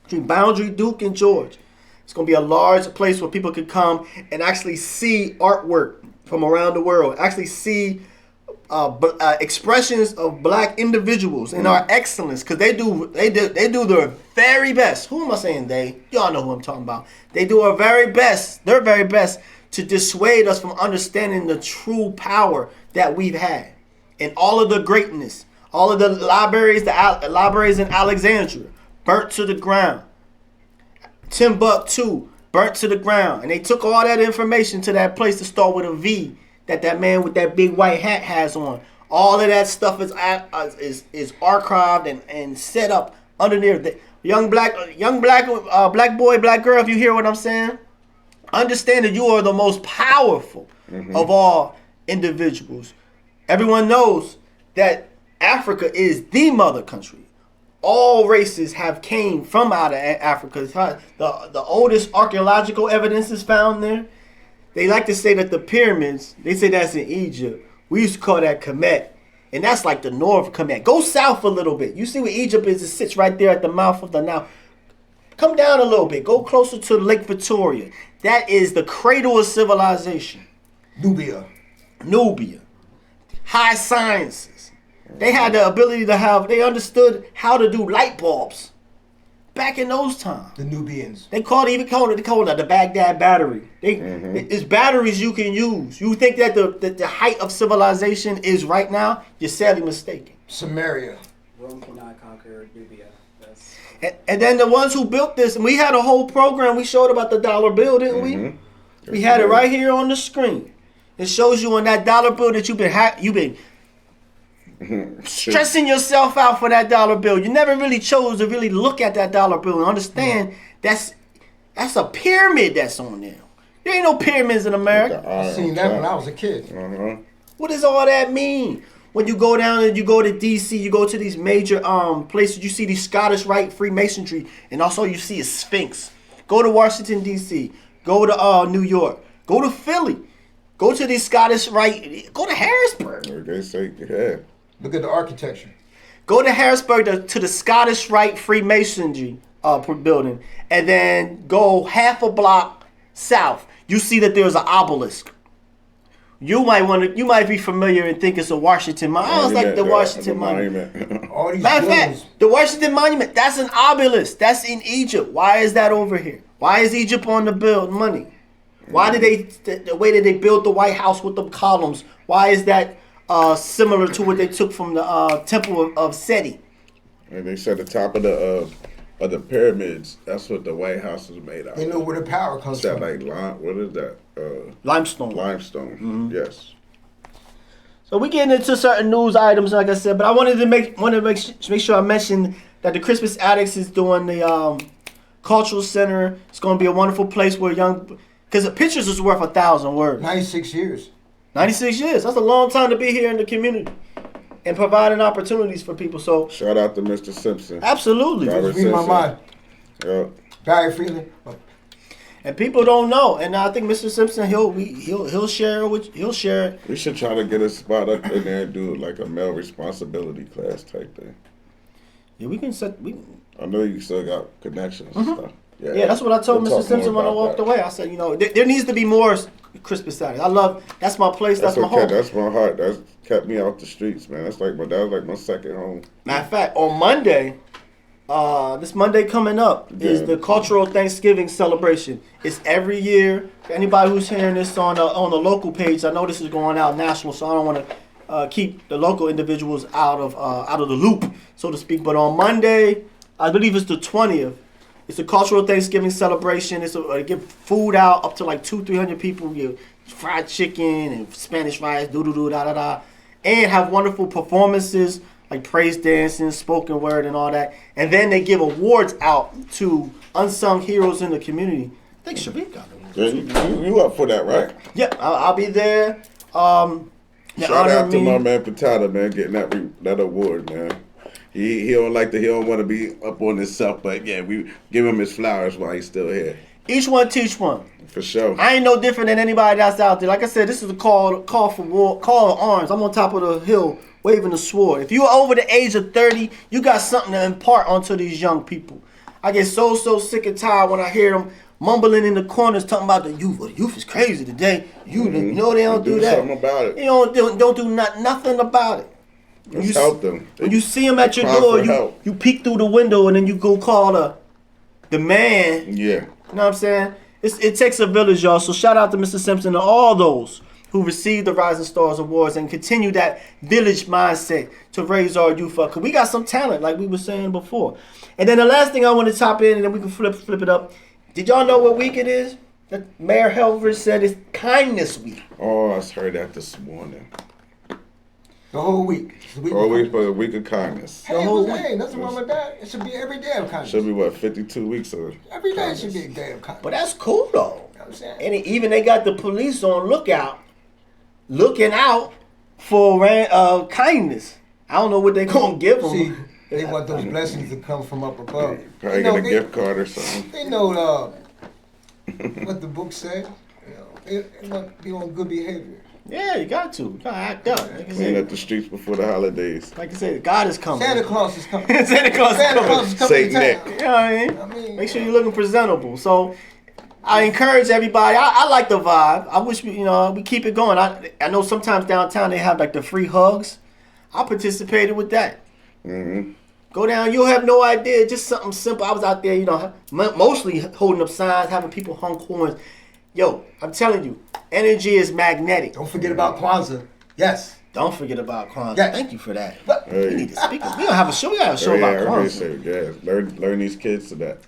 Between Boundary, Duke, and George. It's going to be a large place where people could come and actually see artwork from around the world. Actually see expressions of black individuals and our excellence, because they do their very best. Who am I saying they? Y'all know who I'm talking about. They do their very best to dissuade us from understanding the true power that we've had. and all of the greatness, all of the libraries in Alexandria, burnt to the ground. Timbuktu, burnt to the ground. And they took all that information to that place to start with a V that man with that big white hat has on. All of that stuff is archived and set up underneath. The black boy, black girl, if you hear what I'm saying, understand that you are the most powerful of all individuals. Everyone knows that Africa is the mother country. All races have came from out of Africa. The oldest archaeological evidence is found there. They like to say that the pyramids, they say that's in Egypt. We used to call that Kemet. And that's like the North Kemet. Go south a little bit. You see where Egypt is? It sits right there at the mouth of the Nile. Come down a little bit. Go closer to Lake Victoria. That is the cradle of civilization. Nubia. High sciences. They had the ability they understood how to do light bulbs back in those times. The Nubians. They call it the Baghdad battery. It's batteries you can use. You think that the height of civilization is right now? You're sadly mistaken. Samaria. Rome cannot conquer Nubia. And then the ones who built this, and we had a whole program we showed about the dollar bill, didn't we? We had it right here on the screen. It shows you on that dollar bill that you've been stressing yourself out for that dollar bill. You never really chose to really look at that dollar bill and understand that's a pyramid that's on there. There ain't no pyramids in America. I seen that when I was a kid. What does all that mean? When you go down and you go to D.C., you go to these major places, you see these Scottish Rite Freemasonry, and also you see a Sphinx. Go to Washington, D.C., go to New York, go to Philly, go to these Scottish Rite, go to Harrisburg. They say, yeah. Look at the architecture. Go to Harrisburg to the Scottish Rite Freemasonry building, and then go half a block south. You see that there's an obelisk. You might be familiar and think it's a Washington Monument. I was like the Washington Monument. All these Matter of fact, the Washington Monument, that's an obelisk. That's in Egypt. Why is that over here? Why is Egypt on the bill money? Why did the way that they built the White House with the columns, why is that similar to what they took from the Temple of Seti? And they said the top of the pyramids, that's what the White House is made out of. They know where the power comes from. Like what is that? Limestone. Limestone. Yes. So we getting into certain news items, like I said, but I wanted to make sure I mentioned that the Christmas Addicts is doing the cultural center. It's going to be a wonderful place where because the pictures is worth 1,000 words. 96 years. 96 years. That's a long time to be here in the community and providing opportunities for people. So shout out to Mr. Simpson. Absolutely. Just read my mind. Yeah. Barry Freeland. And people don't know, and I think Mr. Simpson he'll share it. We should try to get a spot up in there and do like a male responsibility class type thing. Yeah, I know you still got connections and stuff. Yeah, that's what I told Mr. Simpson when I walked away. I said, there needs to be more Christmas Saturdays. That's my place. That's my home. That's my heart. That's kept me off the streets, man. That was like my second home. Matter of fact, on Monday, this Monday coming up is the cultural Thanksgiving celebration. It's every year. Anybody who's hearing this on the local page, I know this is going out national, so I don't want to keep the local individuals out of the loop, so to speak. But on Monday, I believe it's the 20th. It's a cultural Thanksgiving celebration. They give food out up to like 200-300 people. Give fried chicken and Spanish rice, and have wonderful performances like praise dancing, spoken word, and all that. And then they give awards out to unsung heroes in the community. I think Sharif got it. You up for that, right? Yep, I'll be there. Shout out to my man Ptah, man, getting that award, man. He don't want to be up on himself, but yeah, we give him his flowers while he's still here. Each one teach one. For sure. I ain't no different than anybody that's out there. Like I said, this is a call for war, call to arms. I'm on top of the hill waving the sword. If you're over the age of 30, you got something to impart onto these young people. I get so sick and tired when I hear them mumbling in the corners talking about the youth. Well, the youth is crazy today. You know they don't do that. Something about it. You don't do nothing about it. Let's help them. When you see them at your door, you peek through the window and then you go call the man. Yeah. You know what I'm saying? It takes a village, y'all. So shout out to Mr. Simpson and all those who received the Rising Stars Awards and continue that village mindset to raise our youth up. Because we got some talent, like we were saying before. And then the last thing I want to top in, and then we can flip it up. Did y'all know what week it is? That Mayor Helver said it's Kindness Week. Oh, I heard that this morning. The whole week. Always for the week of kindness. Hey, hey, nothing wrong with that. It should be every day of kindness. Should be what, 52 weeks of every day kindness. should be a day of kindness. But that's cool though. You know what I'm saying? And even they got the police on looking out for kindness. I don't know what they gonna give them. See, they want those blessings to come from up above. Probably get a gift card or something. They know what the book said. You know, they want to be on good behavior. Yeah, you got to. You gotta act up. Like I Clean up said, the streets before the holidays. like I said, God is coming. Santa Claus is coming. Santa Claus is coming. Saint to Nick. town. You know what I mean? I mean, Make sure you're looking presentable. So I encourage everybody. I like the vibe. I wish we keep it going. I know sometimes downtown they have like the free hugs. I participated with that. Mm-hmm. Go down. You'll have no idea. Just something simple. I was out there, mostly holding up signs, having people honk horns. Yo, I'm telling you, energy is magnetic. Don't forget about Kwanzaa. Yes. Don't forget about Kwanzaa. Yeah. Thank you for that. Hey. We need to speak. We gonna have a show. We got a show about Kwanzaa. Yeah, learn these kids to that.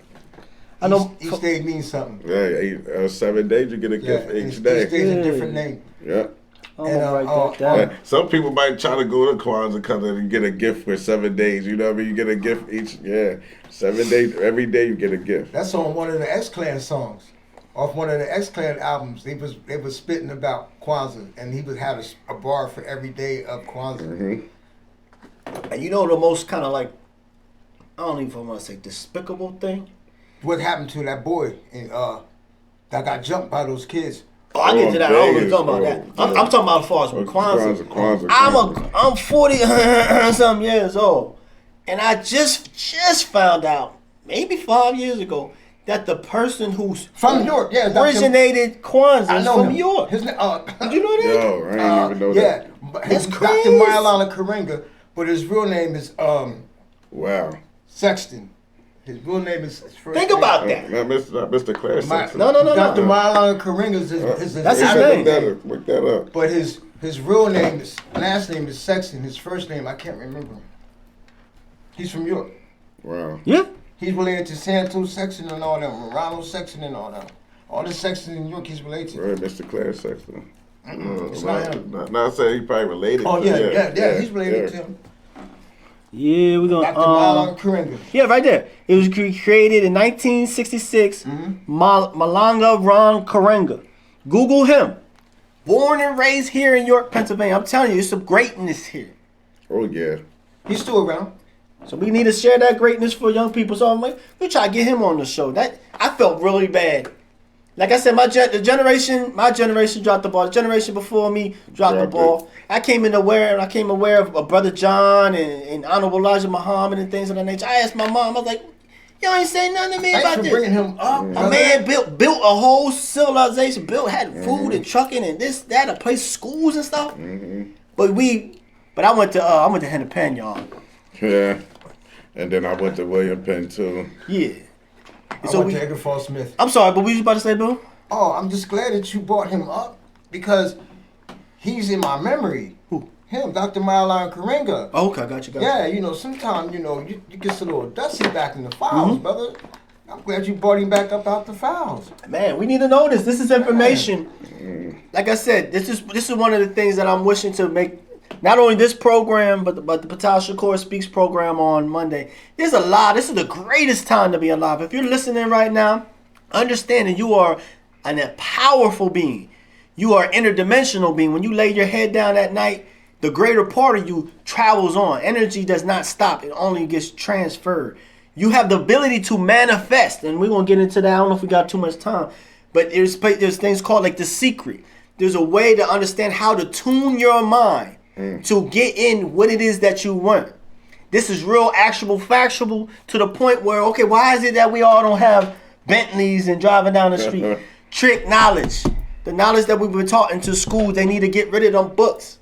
I know. Each day means something. Yeah, 7 days you get a gift each day. Each day's a different name. Yeah. I'm gonna write that down. Yeah. Some people might try to go to Kwanzaa because and get a gift for 7 days. You know what I mean? You get a gift each. Yeah, 7 days. Every day you get a gift. That's on one of the X-Clan songs. Off one of the X-Clan albums, they was spitting about Kwanzaa, and he would have a bar for every day of Kwanzaa. Mm-hmm. And you know the most kind of like, I don't even want to say despicable thing? What happened to that boy that got jumped by those kids? Oh, I get to that. I don't even Vegas. talk about that. I'm talking about as far as with Kwanzaa. Kwanzaa. I'm 40 some years old, and I just found out maybe 5 years ago that the person who's From New York, yeah, originated Kwanzaa is from him. New York. His name, Did you know that? Yo, I didn't even know that. Yeah, That's Dr. crazy. Marilana Karenga, but his real name is Wow. Sexton. His real name is. Think about that. Not Mr. Claire Sexton. No. Dr. Marilana Karenga is his That's his Arabic name. Look that up. But his real name is, last name is Sexton. His first name I can't remember. He's from York. Wow. Yeah. He's related to Santos Sexton and all them, Morano Sexton and all them. All the Sexton in York he's related to. Right, Mr. Claire Sexton. It's not him. Not saying he probably related. Oh to yeah, he's related to him. Yeah, we're gonna. Dr. Marilana Karenga. Yeah, right there. It was created in 1966. Malanga Ron Karenga. Google him. Born and raised here in York, Pennsylvania. I'm telling you, there's some greatness here. Oh yeah. He's still around. So we need to share that greatness for young people. So I'm like, we try to get him on the show. That I felt really bad. Like I said, my generation dropped the ball. The generation before me dropped the ball. I came aware of Brother John and Honorable Elijah Muhammad and things of that nature. I asked my mom, I was like, y'all ain't saying nothing to me Thanks about for this. bringing him up. A man built a whole civilization, had food and trucking and this, that, a place, schools and stuff. But I went to Hennepin, y'all. Yeah. And then I went to William Penn too. Yeah. I went to Edgar Fall Smith. I'm sorry, but what you about to say, Bill? Oh, I'm just glad that you brought him up because he's in my memory. Who? Him, Dr. Marilana Karenga. Oh, okay, got you. Yeah, sometimes, you get a little dusty back in the files, brother. I'm glad you brought him back up out the files. Man, we need to know this. This is information. Like I said, this is one of the things that I'm wishing to make. Not only this program, but the Ptah Shakur Speaks program on Monday. There's a lot. This is the greatest time to be alive. If you're listening right now, understand that you are a powerful being. You are an interdimensional being. When you lay your head down at night, the greater part of you travels on. Energy does not stop. It only gets transferred. You have the ability to manifest. And we're going to get into that. I don't know if we got too much time. But there's things called like the secret. There's a way to understand how to tune your mind to get in what it is that you want. This is real, actual, factual to the point where, okay, why is it that we all don't have Bentleys and driving down the street? Trick knowledge. The knowledge that we've been taught into schools, they need to get rid of them books.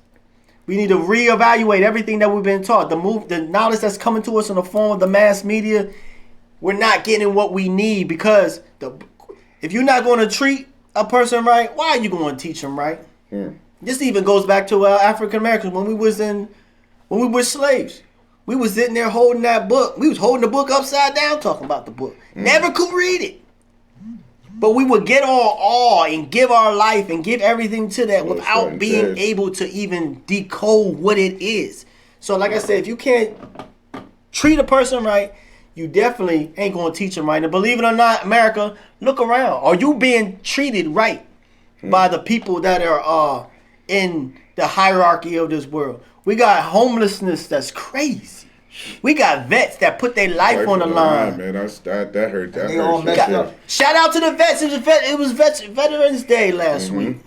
We need to reevaluate everything that we've been taught. The knowledge that's coming to us in the form of the mass media, we're not getting what we need because if you're not going to treat a person right, why are you going to teach them right? This even goes back to African Americans when we were slaves. We was sitting there holding that book. We was holding the book upside down, talking about the book. Never could read it. But we would get all awe and give our life and give everything to that without being able to even decode what it is. So like I said, if you can't treat a person right, you definitely ain't going to teach them right. And believe it or not, America, look around. Are you being treated right by the people that are in the hierarchy of this world? We got homelessness that's crazy. We got vets that put their life on the line. Man, that hurt. That hurt. Shout out to the vets. It was Veterans Day last week.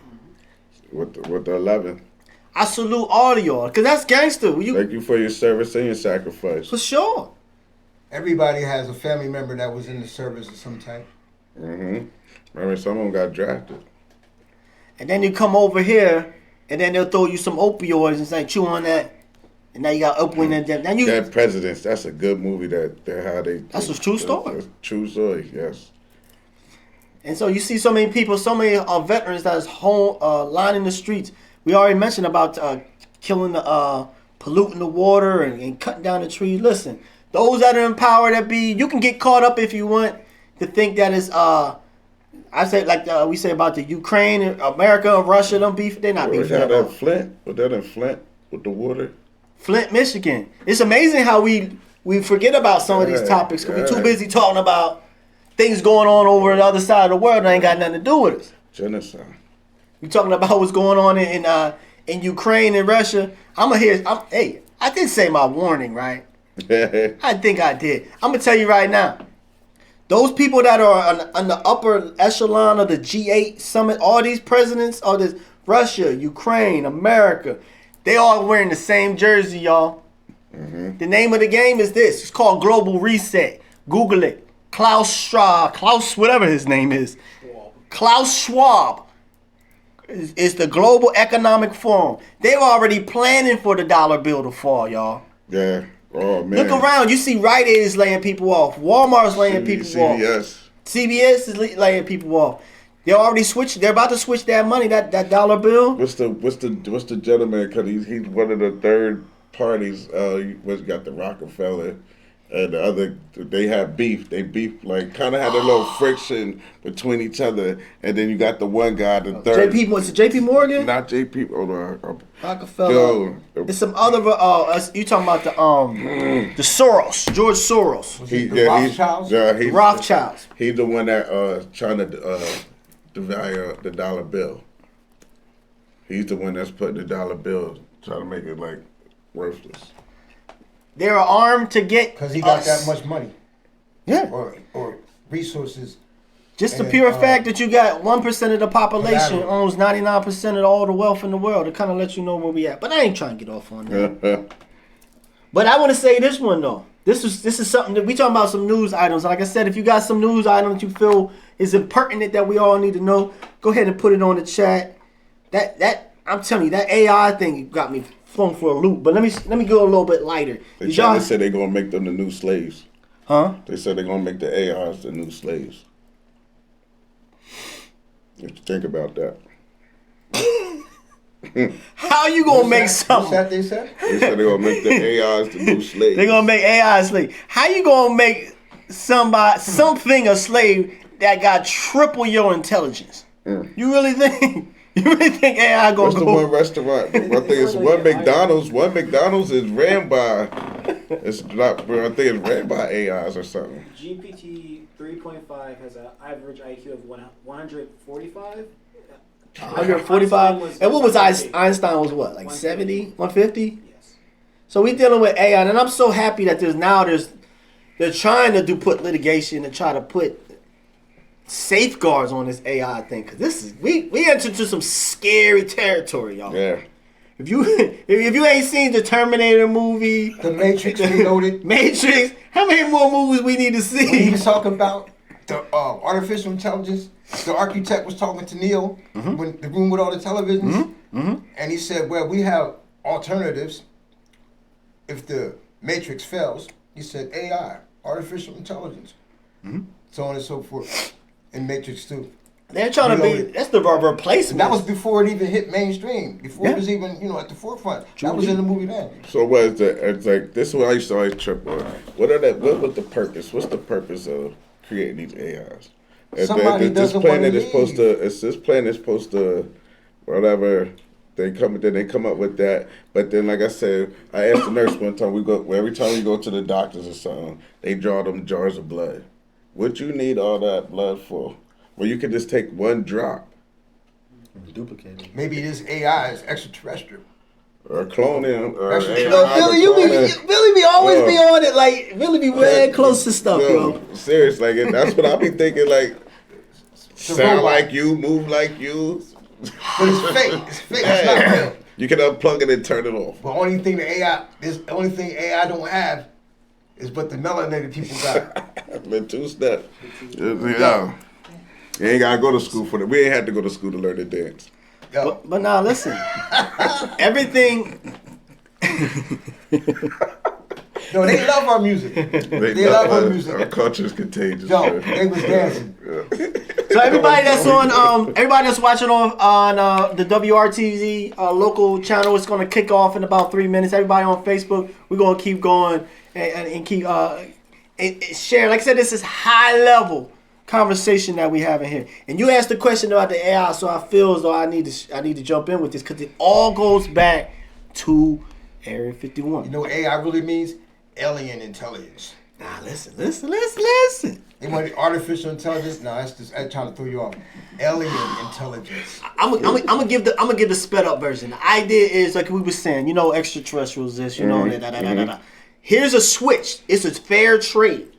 With the 11th. I salute all of y'all, because that's gangster. Thank you for your service and your sacrifice. For sure. Everybody has a family member that was in the service of some type. Remember, someone got drafted. And then you come over here, and then they'll throw you some opioids and say, chew on that. And now you got opioid in them. That Presidents, that's a good movie that's a true story. That's a true story, yes. And so you see so many people, so many veterans that's lining the streets. We already mentioned about killing polluting the water and cutting down the trees. Listen, those that are in power you can get caught up if you want to think that is, I say like we say about the Ukraine, America, Russia, them beef, they're not beefing at all. Flint? Was that in Flint with the water? Flint, Michigan. It's amazing how we forget about some of these topics because we're too busy talking about things going on over the other side of the world that ain't got nothing to do with us. Genocide. We talking about what's going on in Ukraine and Russia. Hey, I did say my warning, right? I think I did. I'm gonna tell you right now. Those people that are on the upper echelon of the G8 summit, all these presidents, all this Russia, Ukraine, America, they all wearing the same jersey, y'all. The name of the game is this. It's called Global Reset. Google it. Klaus, whatever his name is. Klaus Schwab is the Global Economic Forum. They're already planning for the dollar bill to fall, y'all. Yeah. Oh, man. Look around. You see Rite Aid is laying people off. Walmart's laying people off. CVS is laying people off. They're already switched. They're about to switch that money, that dollar bill. What's the gentleman? Because he's one of the third parties. Got the Rockefeller and the other. They have beef. They beef like kind of had a little friction between each other. And then you got the one guy, the third. JP Morgan? Not JP. Hold on. Rockefeller. There's some other. You talking about the Soros, George Soros? Rothschilds. He's the one that trying to devalue the dollar bill. He's the one that's putting the dollar bill, trying to make it like worthless. They're armed to get because he got that much money. Yeah. Or resources. Just the pure fact that you got 1% of the population owns 99% of all the wealth in the world. It kind of lets you know where we at. But I ain't trying to get off on that. But I want to say this one though. This is something that we talking about, some news items. Like I said, if you got some news item that you feel is impertinent that we all need to know, go ahead and put it on the chat. That I'm telling you, that AI thing got me thrown for a loop. But let me go a little bit lighter. They said they're gonna make them the new slaves. Huh? They said they're gonna make the AIs the new slaves. What you think about that? How you gonna make something? What's that they said? They said they're gonna make the AIs the new slaves. They're gonna make AI a slave. How you gonna make something a slave that got triple your intelligence? You really think AI gonna What's the one restaurant? One thing is one McDonald's. One McDonald's is ran by. It's not. I think it's ran by AIs or something. GPT 3.5 has an average IQ of 145. 145. And what was Einstein was what, like 70, 150? Yes. So we dealing with AI, and I'm so happy that they're trying to put litigation and try to put safeguards on this AI thing, because this is we entered into some scary territory, y'all. Yeah. If you ain't seen the Terminator movie, the Matrix Reloaded, how many more movies we need to see? When he was talking about the artificial intelligence, the architect was talking to Neil when the room with all the televisions, and he said, "Well, we have alternatives. If the Matrix fails," he said, "AI, artificial intelligence, so on and so forth." In Matrix 2. They're trying to be. That's the replacement. That was before it even hit mainstream. Before it was even, at the forefront. That was in the movie then. So what is that? It's like this is what I used to always trip on. What was the purpose? What's the purpose of creating these AIs? Somebody doesn't want to leave. This planet is supposed to, whatever. They come up with that, but then like I said, I asked the nurse one time. Every time we go to the doctors or something, they draw them jars of blood. What you need all that blood for? Well, you could just take one drop. Duplicate it. Maybe this AI is extraterrestrial. Or cloning. Billy be always be on it. Like, Billy be way close to stuff, yo. Serious, like, that's what I be thinking, like, sound like you, move like you. But it's fake. It's fake. It's not real. You can unplug it and turn it off. But the only thing AI don't have is what the melanated people got. The two step. Yeah. You ain't gotta go to school for that. We ain't had to go to school to learn to dance. But now listen, everything. No, they love our music. They love our music. Our culture is contagious. Yo, they was dancing. So everybody that's watching on the WRTZ local channel, it's gonna kick off in about 3 minutes. Everybody on Facebook, we're gonna keep going and keep and share. Like I said, this is high level conversation that we have in here. And you asked the question about the AI, so I feel as though I need to jump in with this because it all goes back to Area 51. You know what AI really means? Alien intelligence. Nah, listen. They want artificial intelligence. No, that's just trying to throw you off. Alien intelligence. I'm gonna give the sped up version. The idea is like we were saying, extraterrestrials, this, Here's a switch. It's a fair trade.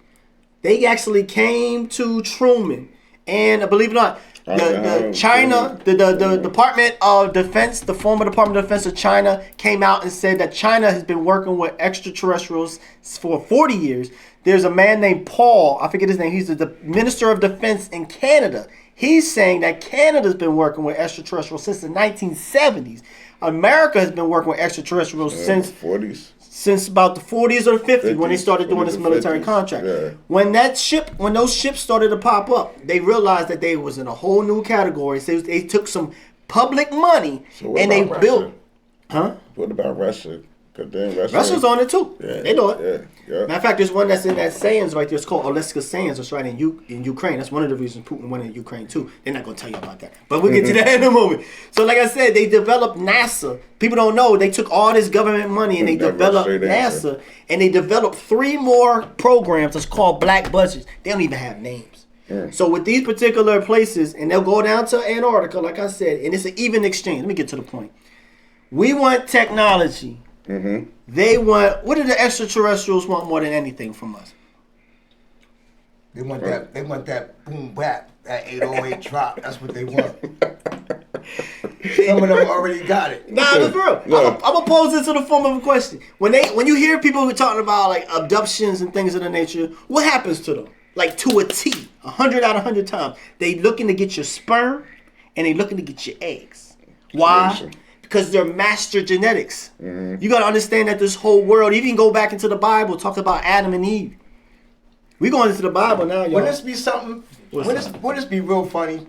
They actually came to Truman, and believe it or not, the China, the Department of Defense, the former Department of Defense of China, came out and said that China has been working with extraterrestrials for 40 years. There's a man named Paul, I forget his name, he's the Minister of Defense in Canada. He's saying that Canada's been working with extraterrestrials since the 1970s. America has been working with extraterrestrials since about the 40s or 50s when they started doing this military contract. Yeah. When those ships started to pop up, they realized that they was in a whole new category. So they took some public money and they built. Huh? What about Russia? Russia's on it too. Yeah, they do it. Yeah. Matter of fact, there's one that's in that Sands right there. It's called Alaska Sands. It's right in Ukraine. That's one of the reasons Putin went in Ukraine too. They're not going to tell you about that. But we'll get to that in a moment. So like I said, they developed NASA. People don't know. They took all this government money and they developed NASA. And they developed 3 more programs that's called black budgets. They don't even have names. Yeah. So with these particular places, and they'll go down to Antarctica, like I said, and it's an even exchange. Let me get to the point. We want technology. Mm-hmm. What do the extraterrestrials want more than anything from us? They want that boom bap, that 808 drop. That's what they want. Some of them already got it. Nah, that's real. No. I'm gonna pose this in the form of a question. When you hear people talking about like abductions and things of the nature, what happens to them? Like to a T, 100 out of 100 times. They looking to get your sperm and they looking to get your eggs. Why? Because they're master genetics. Mm-hmm. You got to understand that this whole world, even go back into the Bible, talk about Adam and Eve. We going into the Bible now, y'all. Wouldn't this be something? Wouldn't this be real funny?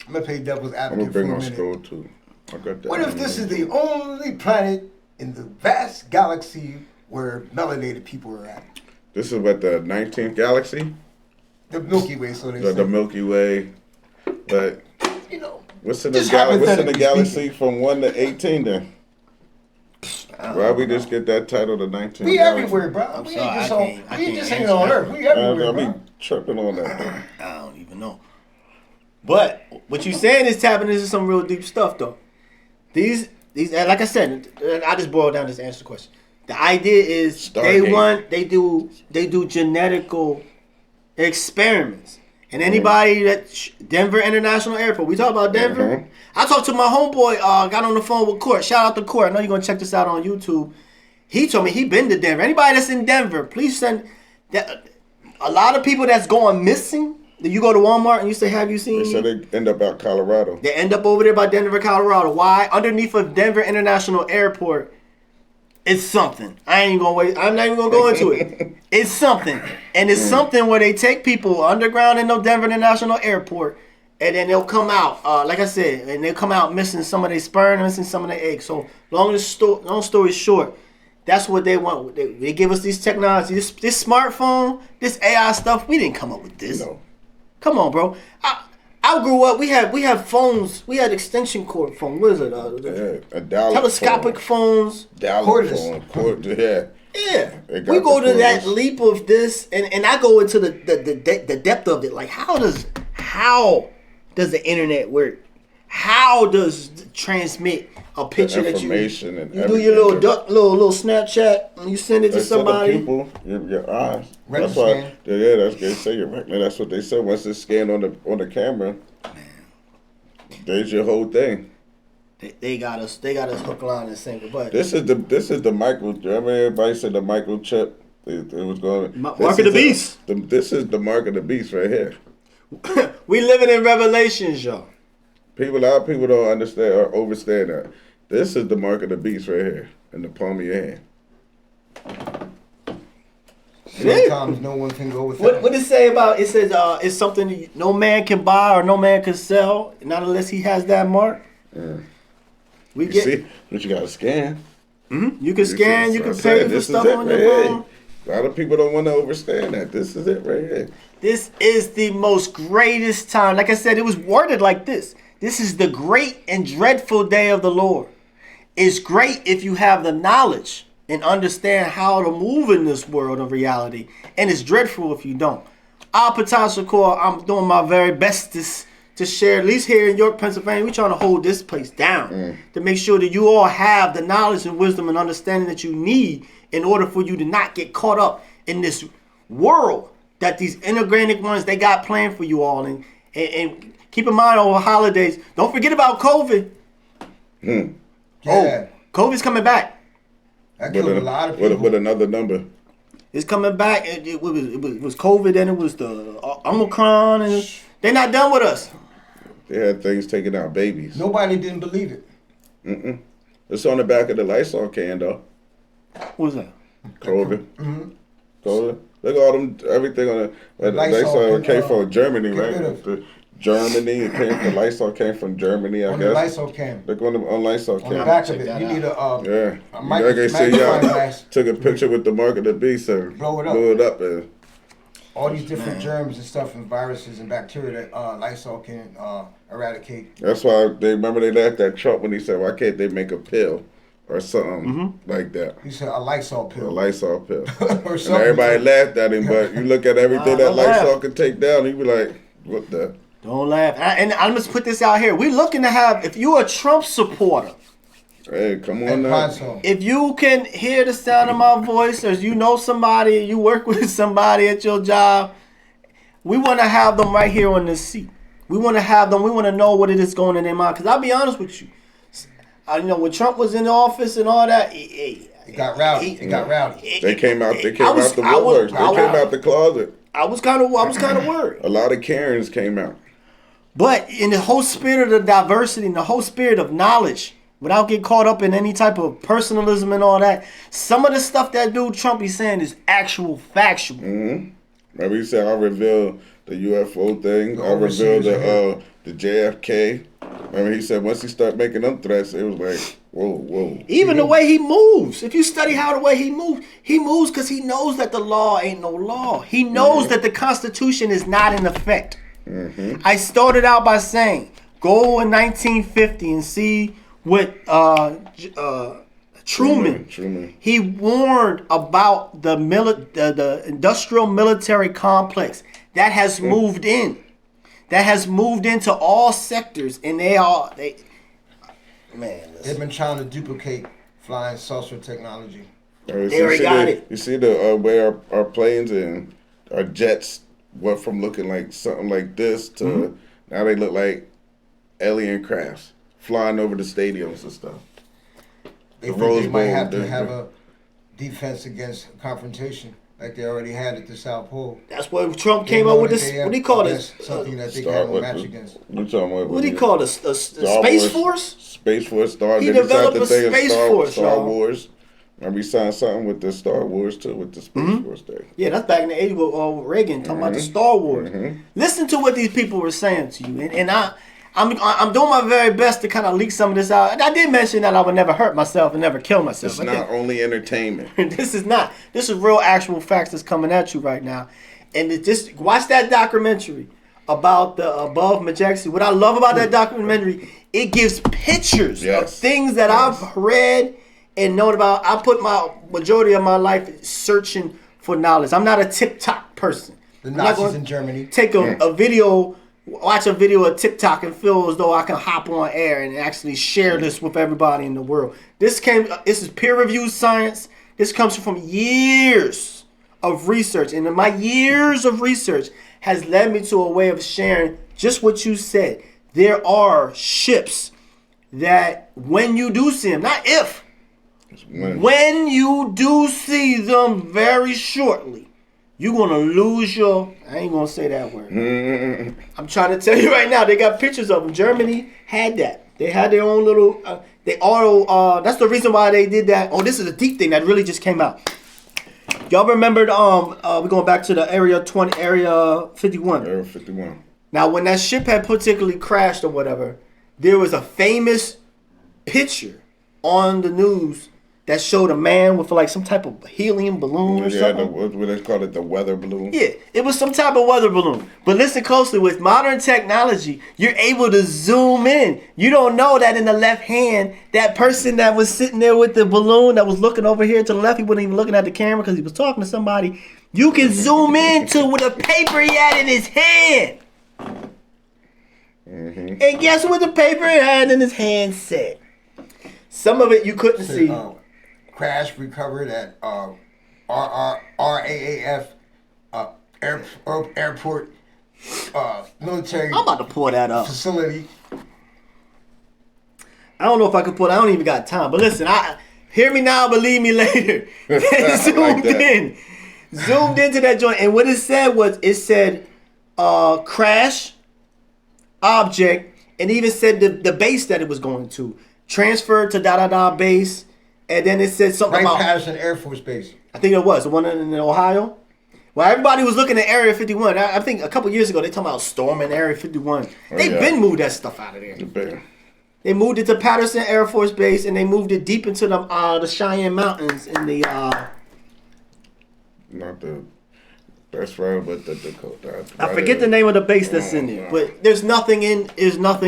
I'm going to play devil's advocate for a minute. Scroll too. I got that. What if this is the only planet in the vast galaxy where melanated people are at? This is what, the 19th galaxy? The Milky Way, so they say. The Milky Way. But... What's in the galaxy from 1 to 18 then? Why we just get that title, the 19th We everywhere, bro. We ain't just hanging on Earth. We everywhere, bro. I be tripping on that. I don't even know. But what you saying is tapping into some real deep stuff, though. These, like I said, I just boiled down this answer the question. The idea is they do genetical experiments. And anybody that Denver International Airport, we talk about Denver. Mm-hmm. I talked to my homeboy, got on the phone with Court. Shout out to Court. I know you're going to check this out on YouTube. He told me he been to Denver. Anybody that's in Denver, please send that. A lot of people that's going missing, that you go to Walmart and you say, have you seen me? So they end up out Colorado. They end up over there by Denver, Colorado. Why? Underneath of Denver International Airport, it's something. I'm not even gonna go into it. It's something. And it's something where they take people underground in the Denver International Airport and then they'll come out, like I said, and they'll come out missing some of their sperm, missing some of their eggs. So long story short, that's what they want. They give us these technologies, this smartphone, this AI stuff. We didn't come up with this. No. Come on, bro. I grew up. We had phones. We had extension cord phone. What is it? A telescopic phones. Cordless. Yeah. We go to that leap of this, and I go into the depth of it. Like, how does the internet work? How does it transmit a picture that you do your little Snapchat and you send it to somebody? People, your eyes. That's why. Yeah, that's what they say. Your retina. That's what they say. Once it's scanned on the camera, there's your whole thing. They got us hook, line, and sinker. But this is the microchip. I mean, everybody said the microchip. It was going. Mark of the beast. This is the mark of the beast right here. We living in Revelations, y'all. A lot of people don't understand or overstand that. This is the mark of the beast right here in the palm of your hand. Sometimes no one can go with that. What it say about? It says it's something no man can buy or no man can sell, not unless he has that mark. Yeah. But you got to scan. Mm-hmm. You can scan. You can pay for stuff on your phone. A lot of people don't want to understand that. This is it right here. This is the most greatest time. Like I said, it was worded like this. This is the great and dreadful day of the Lord. It's great if you have the knowledge and understand how to move in this world of reality. And it's dreadful if you don't. Ptah Shakur, I'm doing my very bestest to share, at least here in York, Pennsylvania. We're trying to hold this place down to make sure that you all have the knowledge and wisdom and understanding that you need in order for you to not get caught up in this world that these inorganic ones, they got planned for you all. And keep in mind over holidays, don't forget about COVID. Yeah. Oh, COVID's coming back. That killed a lot of people. With another number. It's coming back. It was COVID, and it was the Omicron, and they're not done with us. They had things taking out babies. Nobody didn't believe it. It's on the back of the Lysol can, though. What was that? COVID. COVID. Look at all them, everything on the Lysol came from Germany, right? Germany. The Lysol came from Germany, I guess. The Lysol can. Look on Lysol can. On the back of it, you need a magnifying glass. Took a picture with the mark of the beast and blow it up. And all these different germs and stuff and viruses and bacteria that Lysol can eradicate. That's why they laughed at Trump when he said, "Why can't they make a pill?" Or something like that. He said a Lysol pill. A Lysol pill. Or something. And everybody laughed at him, but you look at everything that Lysol can take down, he be like, what the? Don't laugh. And I'm just put this out here. We're looking to have, if you're a Trump supporter. Hey, come on now. If you can hear the sound of my voice, or you know somebody, you work with somebody at your job, we want to have them right here on this seat. We want to have them. We want to know what it is going in their mind. Because I'll be honest with you. When Trump was in the office and all that, it got rowdy. They came out the woodworks. They came out the closet. I was kind of worried. A lot of Karens came out. But in the whole spirit of diversity, in the whole spirit of knowledge, without getting caught up in any type of personalism and all that, some of the stuff that dude Trump is saying is actual factual. Remember he said, I revealed the UFO thing. I revealed the JFK. I mean, he said once he started making them threats, it was like, whoa. Even the way he moves. If you study how the way he moves because he knows that the law ain't no law. He knows that the Constitution is not in effect. I started out by saying, go in 1950 and see what Truman. He warned about the industrial military complex that has moved in. That has moved into all sectors, and they've been trying to duplicate flying saucer technology. They already got it. You see the way our planes and our jets went from looking like something like this to now they look like alien crafts flying over the stadiums and stuff. They think they might have to have a defense against confrontation. Like they already had at the South Pole. That's what Trump came up with this. What do you call this? Something that they can match against. What do you call this? A Space Force? Space Force. He developed a Space Force. Star Wars. And we signed something with the Star Wars too, with the Space Force Day. Yeah, that's back in the 80s with Reagan talking about the Star Wars. Listen to what these people were saying to you, and I'm doing my very best to kind of leak some of this out. And I did mention that I would never hurt myself and never kill myself. It's not only entertainment. This is not. This is real, actual facts that's coming at you right now. And just watch that documentary about the above majesty. What I love about that documentary, it gives pictures of things that I've read and known about. I put my majority of my life searching for knowledge. I'm not a TikTok person. The Nazis in Germany. Take a video, watch a video of TikTok and feel as though I can hop on air and actually share this with everybody in the world. This is peer-reviewed science. This comes from years of research. And my years of research has led me to a way of sharing just what you said. There are ships that when you do see them, not if, when you do see them very shortly, you're going to lose your... I ain't going to say that word. I'm trying to tell you right now, they got pictures of them. Germany had that. They had their own little... that's the reason why they did that. Oh, this is a deep thing that really just came out. Y'all remembered, we're going back to the Area 51. Area 51. Now, when that ship had particularly crashed or whatever, there was a famous picture on the news that showed a man with like some type of helium balloon or something. What they call it, the weather balloon. Yeah, it was some type of weather balloon. But listen closely, with modern technology, you're able to zoom in. You don't know that in the left hand, that person that was sitting there with the balloon that was looking over here to the left, he wasn't even looking at the camera because he was talking to somebody. You can zoom into with a paper he had in his hand. And guess what the paper he had in his hand said? Some of it you couldn't see. Crash recovered at RAAF airport military. I'm about to pull that up. Facility. I don't know if I can pull it. I don't even got time. But listen, hear me now, believe me later. Zoomed into that joint, and what it said was, crash object, and even said the base that it was going to transfer to base. And then it said something about Patterson Air Force Base. I think it was the one in Ohio. Well, everybody was looking at Area 51. I think a couple years ago they talking about storming Area 51. They've been moved that stuff out of there. They moved it to Patterson Air Force Base, and they moved it deep into the Cheyenne Mountains in the. Not the. That's right, but the Dakota. I forget the name of the base that's in there, but there's nothing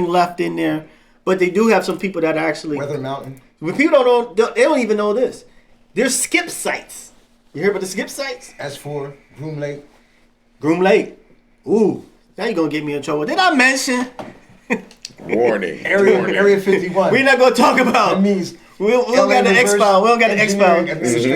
left in there. But they do have some people that actually. Weather Mountain. When people they don't even know this. There's skip sites. You hear about the skip sites? S4, Groom Lake. Groom Lake. Ooh, now you're going to get me in trouble. Did I mention? Warning. Area 51. We're not going to talk about. That means we don't got the expound. We don't got the expound.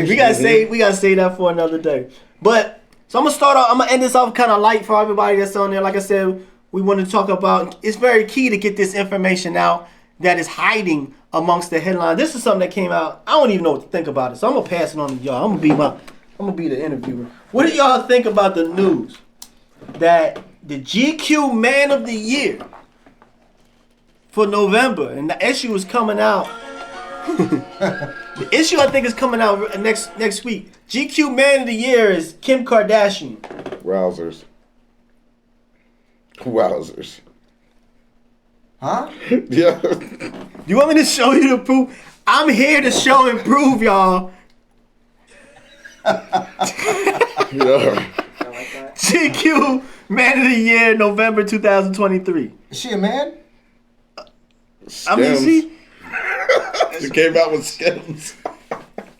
We got to say that for another day. But, so I'm going to start off. I'm going to end this off kind of light for everybody that's on there. Like I said, we want to talk about, it's very key to get this information out that is hiding amongst the headlines. This is something that came out. I don't even know what to think about it. So I'm gonna pass it on to y'all. I'm gonna be the interviewer. What do y'all think about the news that the GQ Man of the Year for November, and the issue is coming out. The issue I think is coming out next week. GQ Man of the Year is Kim Kardashian. Wowzers. Huh? Yeah. You want me to show you the proof? I'm here to show and prove, y'all. Yeah. GQ Man of the Year, November 2023. Is she a man? I mean, She came out with Skims.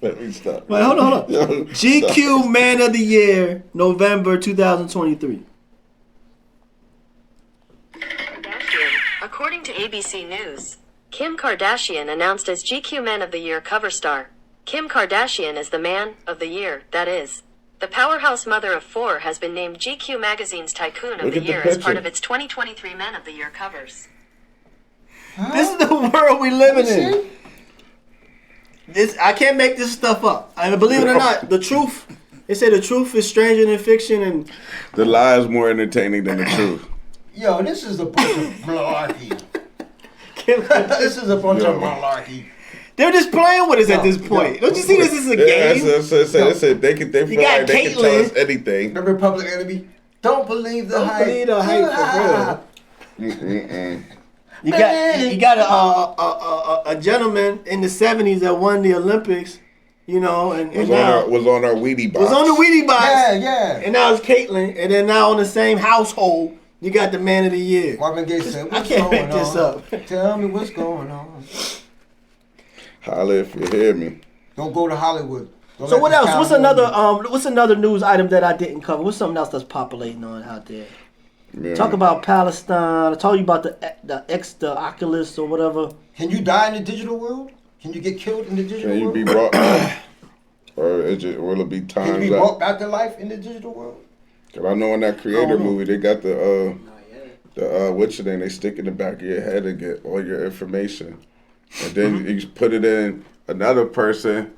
Let me stop. Wait, hold on. GQ Man of the Year, November 2023. According to ABC News, Kim Kardashian announced as GQ Man of the Year cover star. Kim Kardashian is the Man of the Year, that is. The powerhouse mother of four has been named GQ Magazine's Tycoon of the Year as part of its 2023 Man of the Year covers. Huh? This is the world we living in. I can't make this stuff up. I mean, believe it or not, the truth. They say the truth is stranger than fiction, and the lie is more entertaining than the truth. Yo, this is a bunch of malarkey. This is a bunch of malarkey. They're just playing with us at this point. Don't you see this is a game? They can tell us anything. The Republic Enemy. Don't believe the hype. Believe the hype for real. You got a gentleman in the 70s that won the Olympics, you know, and now was on our Wheatie box. Was on the Wheatie box. Yeah. And now it's Caitlyn, and then now in the same household, you got the Man of the Year. Marvin Gaye said, I can't make this up. Tell me what's going on. Holla if you hear me. Don't go to Hollywood. Don't So let what this else? town What's another news item that I didn't cover? What's something else that's populating on out there? Yeah. Talk about Palestine. I told you about the Oculus or whatever. Can you die in the digital world? Can you get killed in the digital Can you world? be brought or will it be times Can you be brought back to life in the digital world? Cause I know in that Creator movie they got the Not yet. what's your name? They stick in the back of your head and get all your information, and then you put it in another person,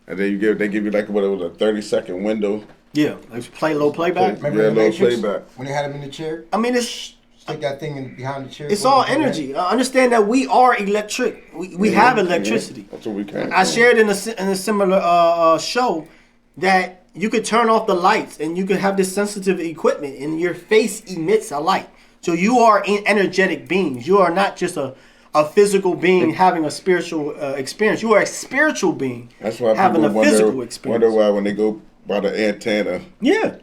and then they give you like what it was a 30-second window. Yeah, like playback. Remember Yeah, the little Matrix? playback. When they had him in the chair? I mean, it's Stick that thing behind the chair. it's all energy. Understand that we are electric. We have electricity. That's what we can. I shared in a similar show that you could turn off the lights and you could have this sensitive equipment and your face emits a light. So you are energetic beings. You are not just a physical being having a spiritual experience. You are a spiritual being having a physical experience. Wonder why when they go by the antenna. Yeah.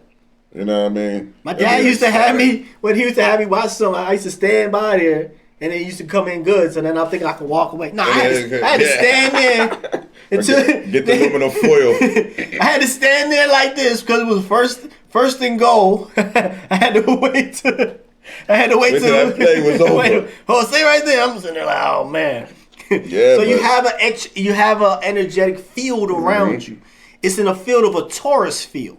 You know what I mean? My dad used to have me, when he used to have me watch something, I used to stand by there and it used to come in good. So then I'm thinking I could walk away. No, I had to stand there. Get the aluminum foil. I had to stand there like this because it was first and goal. I had to wait till that play was over. Stay right there. I'm sitting there like, oh man. Yeah. So you have an energetic field around you. It's in a field of a torus field.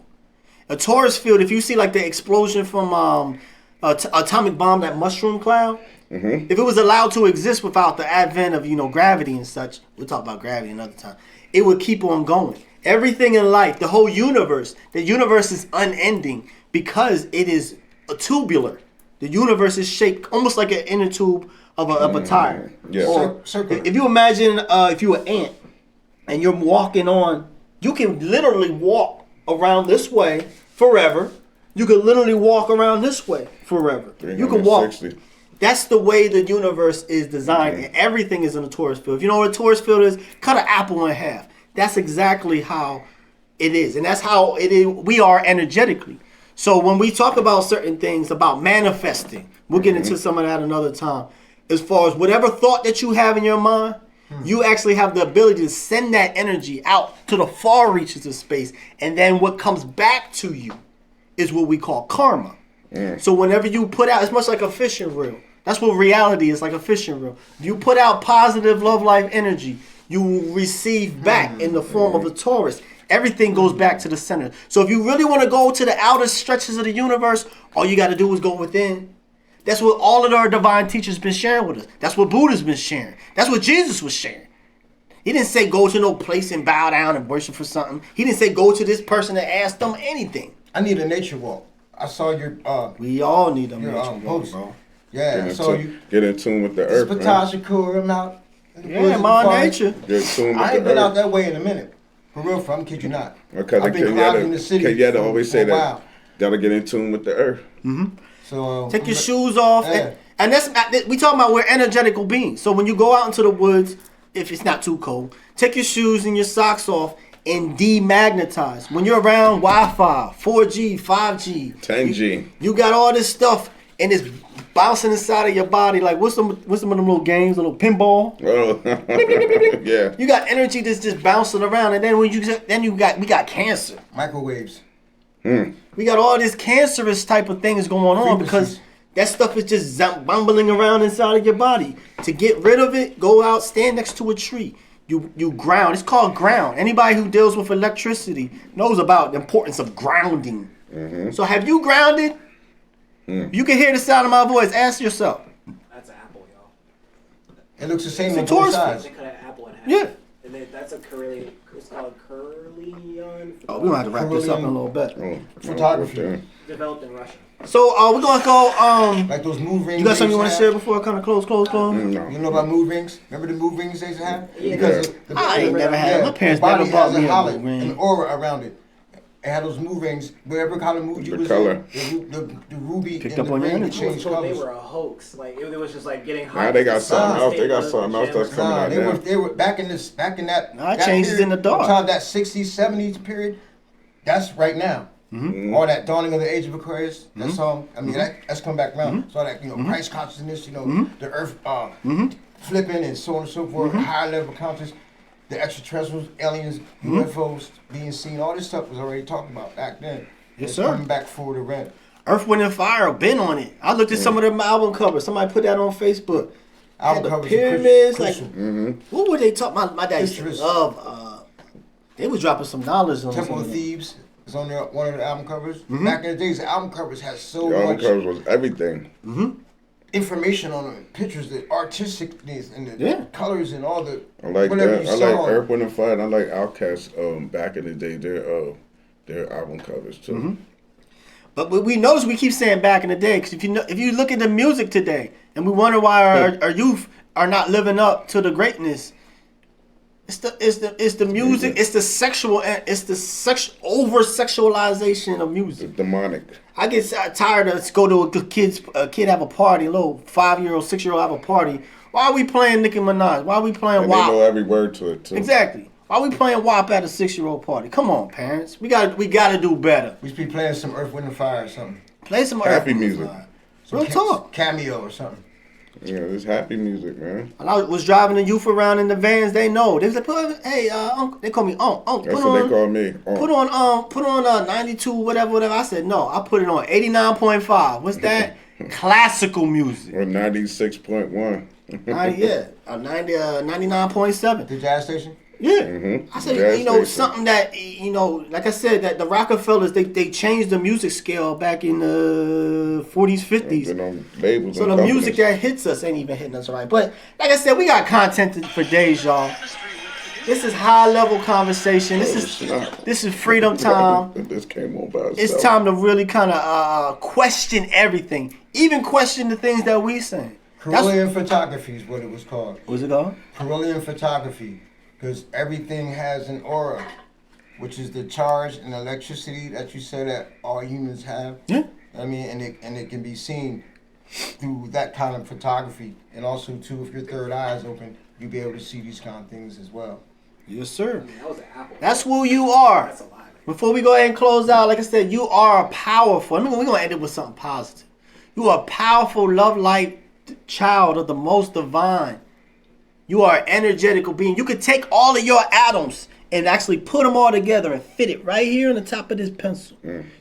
A torus field. If you see like the explosion from atomic bomb, that mushroom cloud. If it was allowed to exist without the advent of gravity and such, we'll talk about gravity another time. It would keep on going. Everything in life, the whole universe, the universe is unending because it is a tubular. The universe is shaped almost like an inner tube of a tire. Yeah. Or Circular. if you imagine if you're an ant and you're walking on, you can literally walk around this way forever. You can literally walk around this way forever. You can walk. That's the way the universe is designed, and everything is in a torus field. If you know what a torus field is, cut an apple in half. That's exactly how it is, and that's how it is. We are energetically. So when we talk about certain things, about manifesting, we'll get into some of that another time. As far as whatever thought that you have in your mind, you actually have the ability to send that energy out to the far reaches of space, and then what comes back to you is what we call karma. So whenever you put out, it's much like a fishing reel. That's what reality is, like a fishing reel. If you put out positive love life energy, you will receive back in the form of a torus. Everything goes back to the center. So if you really want to go to the outer stretches of the universe, all you got to do is go within. That's what all of our divine teachers been sharing with us. That's what Buddha's been sharing. That's what Jesus was sharing. He didn't say go to no place and bow down and worship for something. He didn't say go to this person and ask them anything. I need a nature walk. I saw your We all need a nature walk, post. bro. Yeah, so you get in tune with the earth, man. Ptah Shakur, I'm out. Yeah, my nature. Get in tune with I ain't the been earth. out that way in a minute. For real, I'm kidding you not. Because I've been clouded in the city. Kenyatta always say for a that. while. Gotta get in tune with the earth. So Take your shoes off. Yeah. And that's we talking about we're energetical beings. So when you go out into the woods, if it's not too cold, take your shoes and your socks off and demagnetize. When you're around Wi-Fi, 4G, 5G, 10G. you got all this stuff and it's bouncing inside of your body. Like what's some of them little games, a little pinball? Oh, yeah. You got energy that's just bouncing around, and then we got cancer. microwaves. We got all this cancerous type of things going on because that stuff is just bumbling around inside of your body. To get rid of it, go out, stand next to a tree. You ground. It's called ground. Anybody who deals with electricity knows about the importance of grounding. So have you grounded? You can hear the sound of my voice. Ask yourself. That's an apple, y'all. It looks the same It's on a both torus sides. They cut an apple in half. Yeah. And then that's a Curly. It's called Curleon. Oh, we gonna have to wrap this up in a little bit. Photography. Developed in Russia. So we're gonna go. Like those move rings. You got something you they want to used share before I kind of close? No. You know about move rings? Remember the move rings they used to have? Yeah. Because I ain't never had. yeah, My parents the body never bought has me a a hollow, move ring. an aura around it. It had those move rings. Whatever color mood you The was color. in, the ruby Picked and up the on your ring would energy. I was change told they colors. were a hoax. Like it was just like getting hot. Now they got something else. They They got something else that's coming Nah, out they now. were back in that. Nah, it that changes period, in the dark. On top of that 60s, 70s period, that's right now. Mm-hmm. All that dawning of the age of Aquarius, that song. I mean, that's come back around. So that Christ consciousness, the Earth flipping and so on and so forth, higher level consciousness, the extraterrestrials, aliens, UFOs being seen. All this stuff was already talked about back then. Yes, It's sir. coming back for the rent. Earth, Wind, and Fire been on it. I looked at some of them album covers. Somebody put that on Facebook. Album the covers, pyramids, crystal. What were they talking? My dad used to Pictures. love. They was dropping some knowledge on Temple some of of them. Thieves is on there, one of the album covers. Back in the days, the album covers had so The album much covers was everything. information on them, pictures, the artisticness and the Yeah. colors and all the I like whatever that. you I saw. like Earth, Wind, and Fire. And I like Outkast. Back in the day, their album covers too. But we notice we keep saying back in the day because if you look at the music today and we wonder why our youth are not living up to the greatness. It's the music. It's the sexual. It's the over sexualization of music. The demonic. I get tired of go to a kid have a party, a little 5-year-old, 6-year-old have a party. Why are we playing Nicki Minaj? Why are we playing And they know WAP? every word to it too. Exactly. Why are we playing WAP at a 6-year-old party? Come on, parents. We gotta do better. We should be playing some Earth, Wind, and Fire or something. Play some Happy Earth, music. Real talk. Cameo or something. Yeah, this happy music, man. When I was driving the youth around in the vans, they know. They was like, hey, uncle. They call me Uncle. That's what they call me. Put on 92, whatever. I said, no, I put it on 89.5. What's that? Classical music. Or 96.1. 99.7. The jazz station? Yeah. I said, Jazz station. something that, like I said, that the Rockefellers, they changed the music scale back in the 40s, 50s. Been on labels So and the music companies. that hits us ain't even hitting us right. But like I said, we got content for days, y'all. This is high level conversation. This is freedom time. This came on by itself. It's time to really kind of question everything, even question the things that we saying. Carillion photography is what it was called. What's it called? Carillion photography, because everything has an aura, which is the charge and electricity that you said that all humans have. Yeah. I mean, and it can be seen through that kind of photography, and also too, if your third eye is open, you'll be able to see these kind of things as well. Yes, sir. That was an apple. That's who you are. That's a lie. Before we go ahead and close out, like I said, you are powerful. We're going to end it with something positive. You are a powerful, love light child of the most divine. You are an energetical being. You could take all of your atoms and actually put them all together and fit it right here on the top of this pencil.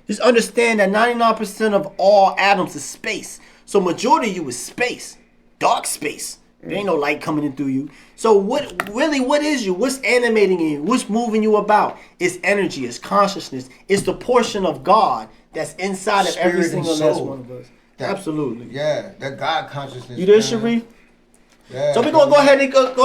Just understand that 99% of all atoms is space. So majority of you is space. Dark space. There ain't no light coming in through you. So what is you? What's animating you? What's moving you about? It's energy, it's consciousness, it's the portion of God that's inside of every Spirit and single last soul. one of us. Absolutely. Yeah, that God consciousness. You there, man. Sharif? Yeah. So we're gonna go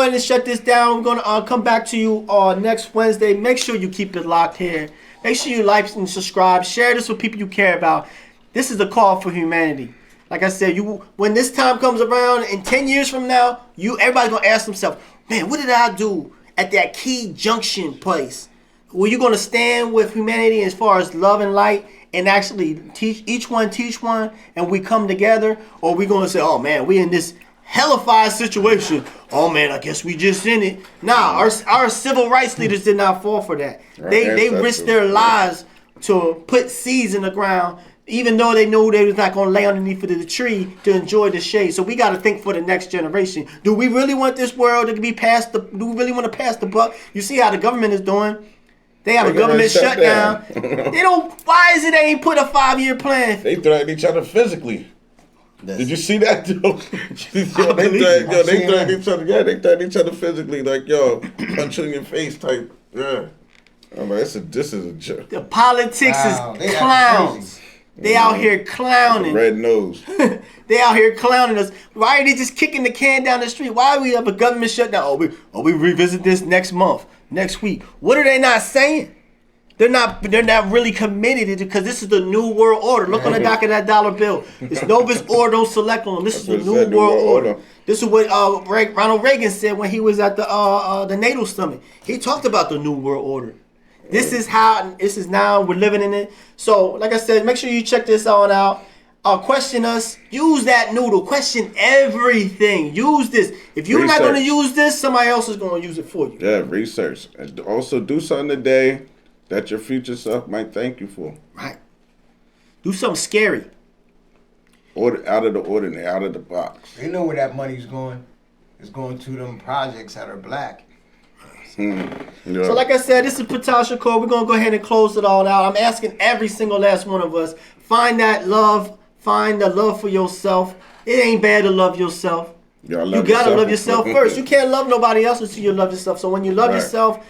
ahead and shut this down. We're gonna come back to you next Wednesday. Make sure you keep it locked here. Make sure you like and subscribe. Share this with people you care about. This is a call for humanity. Like I said, when this time comes around in 10 years from now, everybody's gonna ask themselves, man, what did I do at that key junction place? Were you gonna stand with humanity as far as love and light and actually teach one, and we come together? Or are we gonna say, oh man, we in this hellified situation. Oh man, I guess we just in it. Nah, our civil rights leaders did not fall for that. They risked their lives to put seeds in the ground, even though they knew they was not going to lay underneath of the tree to enjoy the shade. So we got to think for the next generation. Do we really want this world to be passed? Do we really want to pass the buck? You see how the government is doing. They have a government shutdown. They don't. Why is it they ain't put a 5-year plan? They threaten each other physically. Did you see that, though? They threaten each other. Yeah, they threaten each other physically. Like, yo, punch you in your face type. Yeah. I'm like, this is a joke. The politics is clowns. They out here clowning. Red nose. They out here clowning us. Why are they just kicking the can down the street? Why do we have a government shutdown? We revisit this next month, next week. What are they not saying? They're not really committed because this is the new world order. Look on the back of that dollar bill. It's Novus Ordo Selectum. This is the new world order. This is what Ronald Reagan said when he was at the NATO summit. He talked about the new world order. This is now we're living in it. So, like I said, make sure you check this on out. Question us. Use that noodle. Question everything. Use this. If you're not going to use this, somebody else is going to use it for you. Yeah, research. And also do something today that your future self might thank you for. Right. Do something scary. Out of the ordinary, out of the box. They know where that money's going. It's going to them projects that are black. Yeah. So like I said, this is Ptah Shakur. We're going to go ahead and close it all out. I'm asking every single last one of us, find that love. Find the love for yourself. It ain't bad to love yourself. You got to love yourself first. You can't love nobody else until you love yourself. So when you love yourself,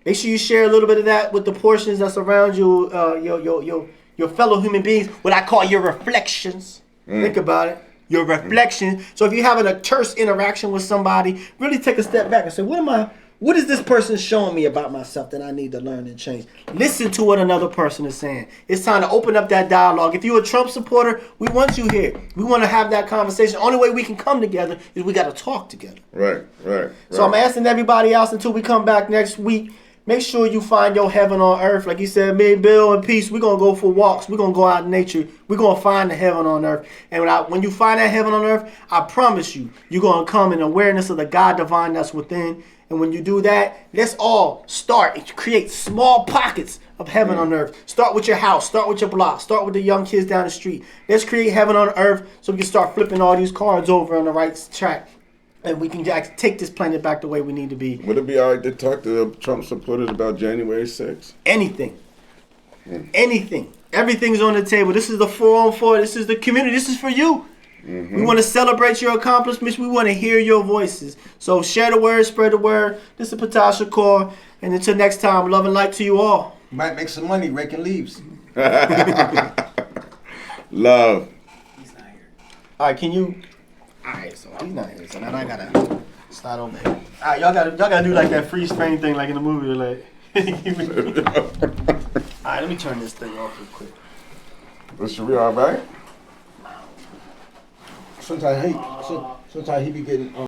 make sure you share a little bit of that with the portions that's around you, your fellow human beings, what I call your reflections. Think about it. Your reflection. So if you're having a terse interaction with somebody, really take a step back and say, what is this person showing me about myself that I need to learn and change? Listen to what another person is saying. It's time to open up that dialogue. If you're a Trump supporter, we want you here. We want to have that conversation. The only way we can come together is we got to talk together. Right. So I'm asking everybody else until we come back next week, make sure you find your heaven on earth. Like you said, me, Bill, and Peace, we're going to go for walks. We're going to go out in nature. We're going to find the heaven on earth. And when you find that heaven on earth, I promise you, you're going to come in awareness of the God divine that's within. And when you do that, let's all start and create small pockets of heaven on earth. Start with your house. Start with your block. Start with the young kids down the street. Let's create heaven on earth so we can start flipping all these cards over on the right track. And we can take this planet back the way we need to be. Would it be all right to talk to the Trump supporters about January 6th? Anything. Anything. Everything's on the table. This is the 4-on-4. This is the community. This is for you. We want to celebrate your accomplishments. We want to hear your voices. So share the word, spread the word. This is Ptah Shakur. And until next time, love and light to you all. You might make some money raking leaves. Love. He's not here. All right, can you... All right, so he's not here. So now I got to start over here. All right, y'all gotta do like that freeze frame thing like in the movie. Like, all right, let me turn this thing off real quick. Was Sheree all right? Sometimes he be getting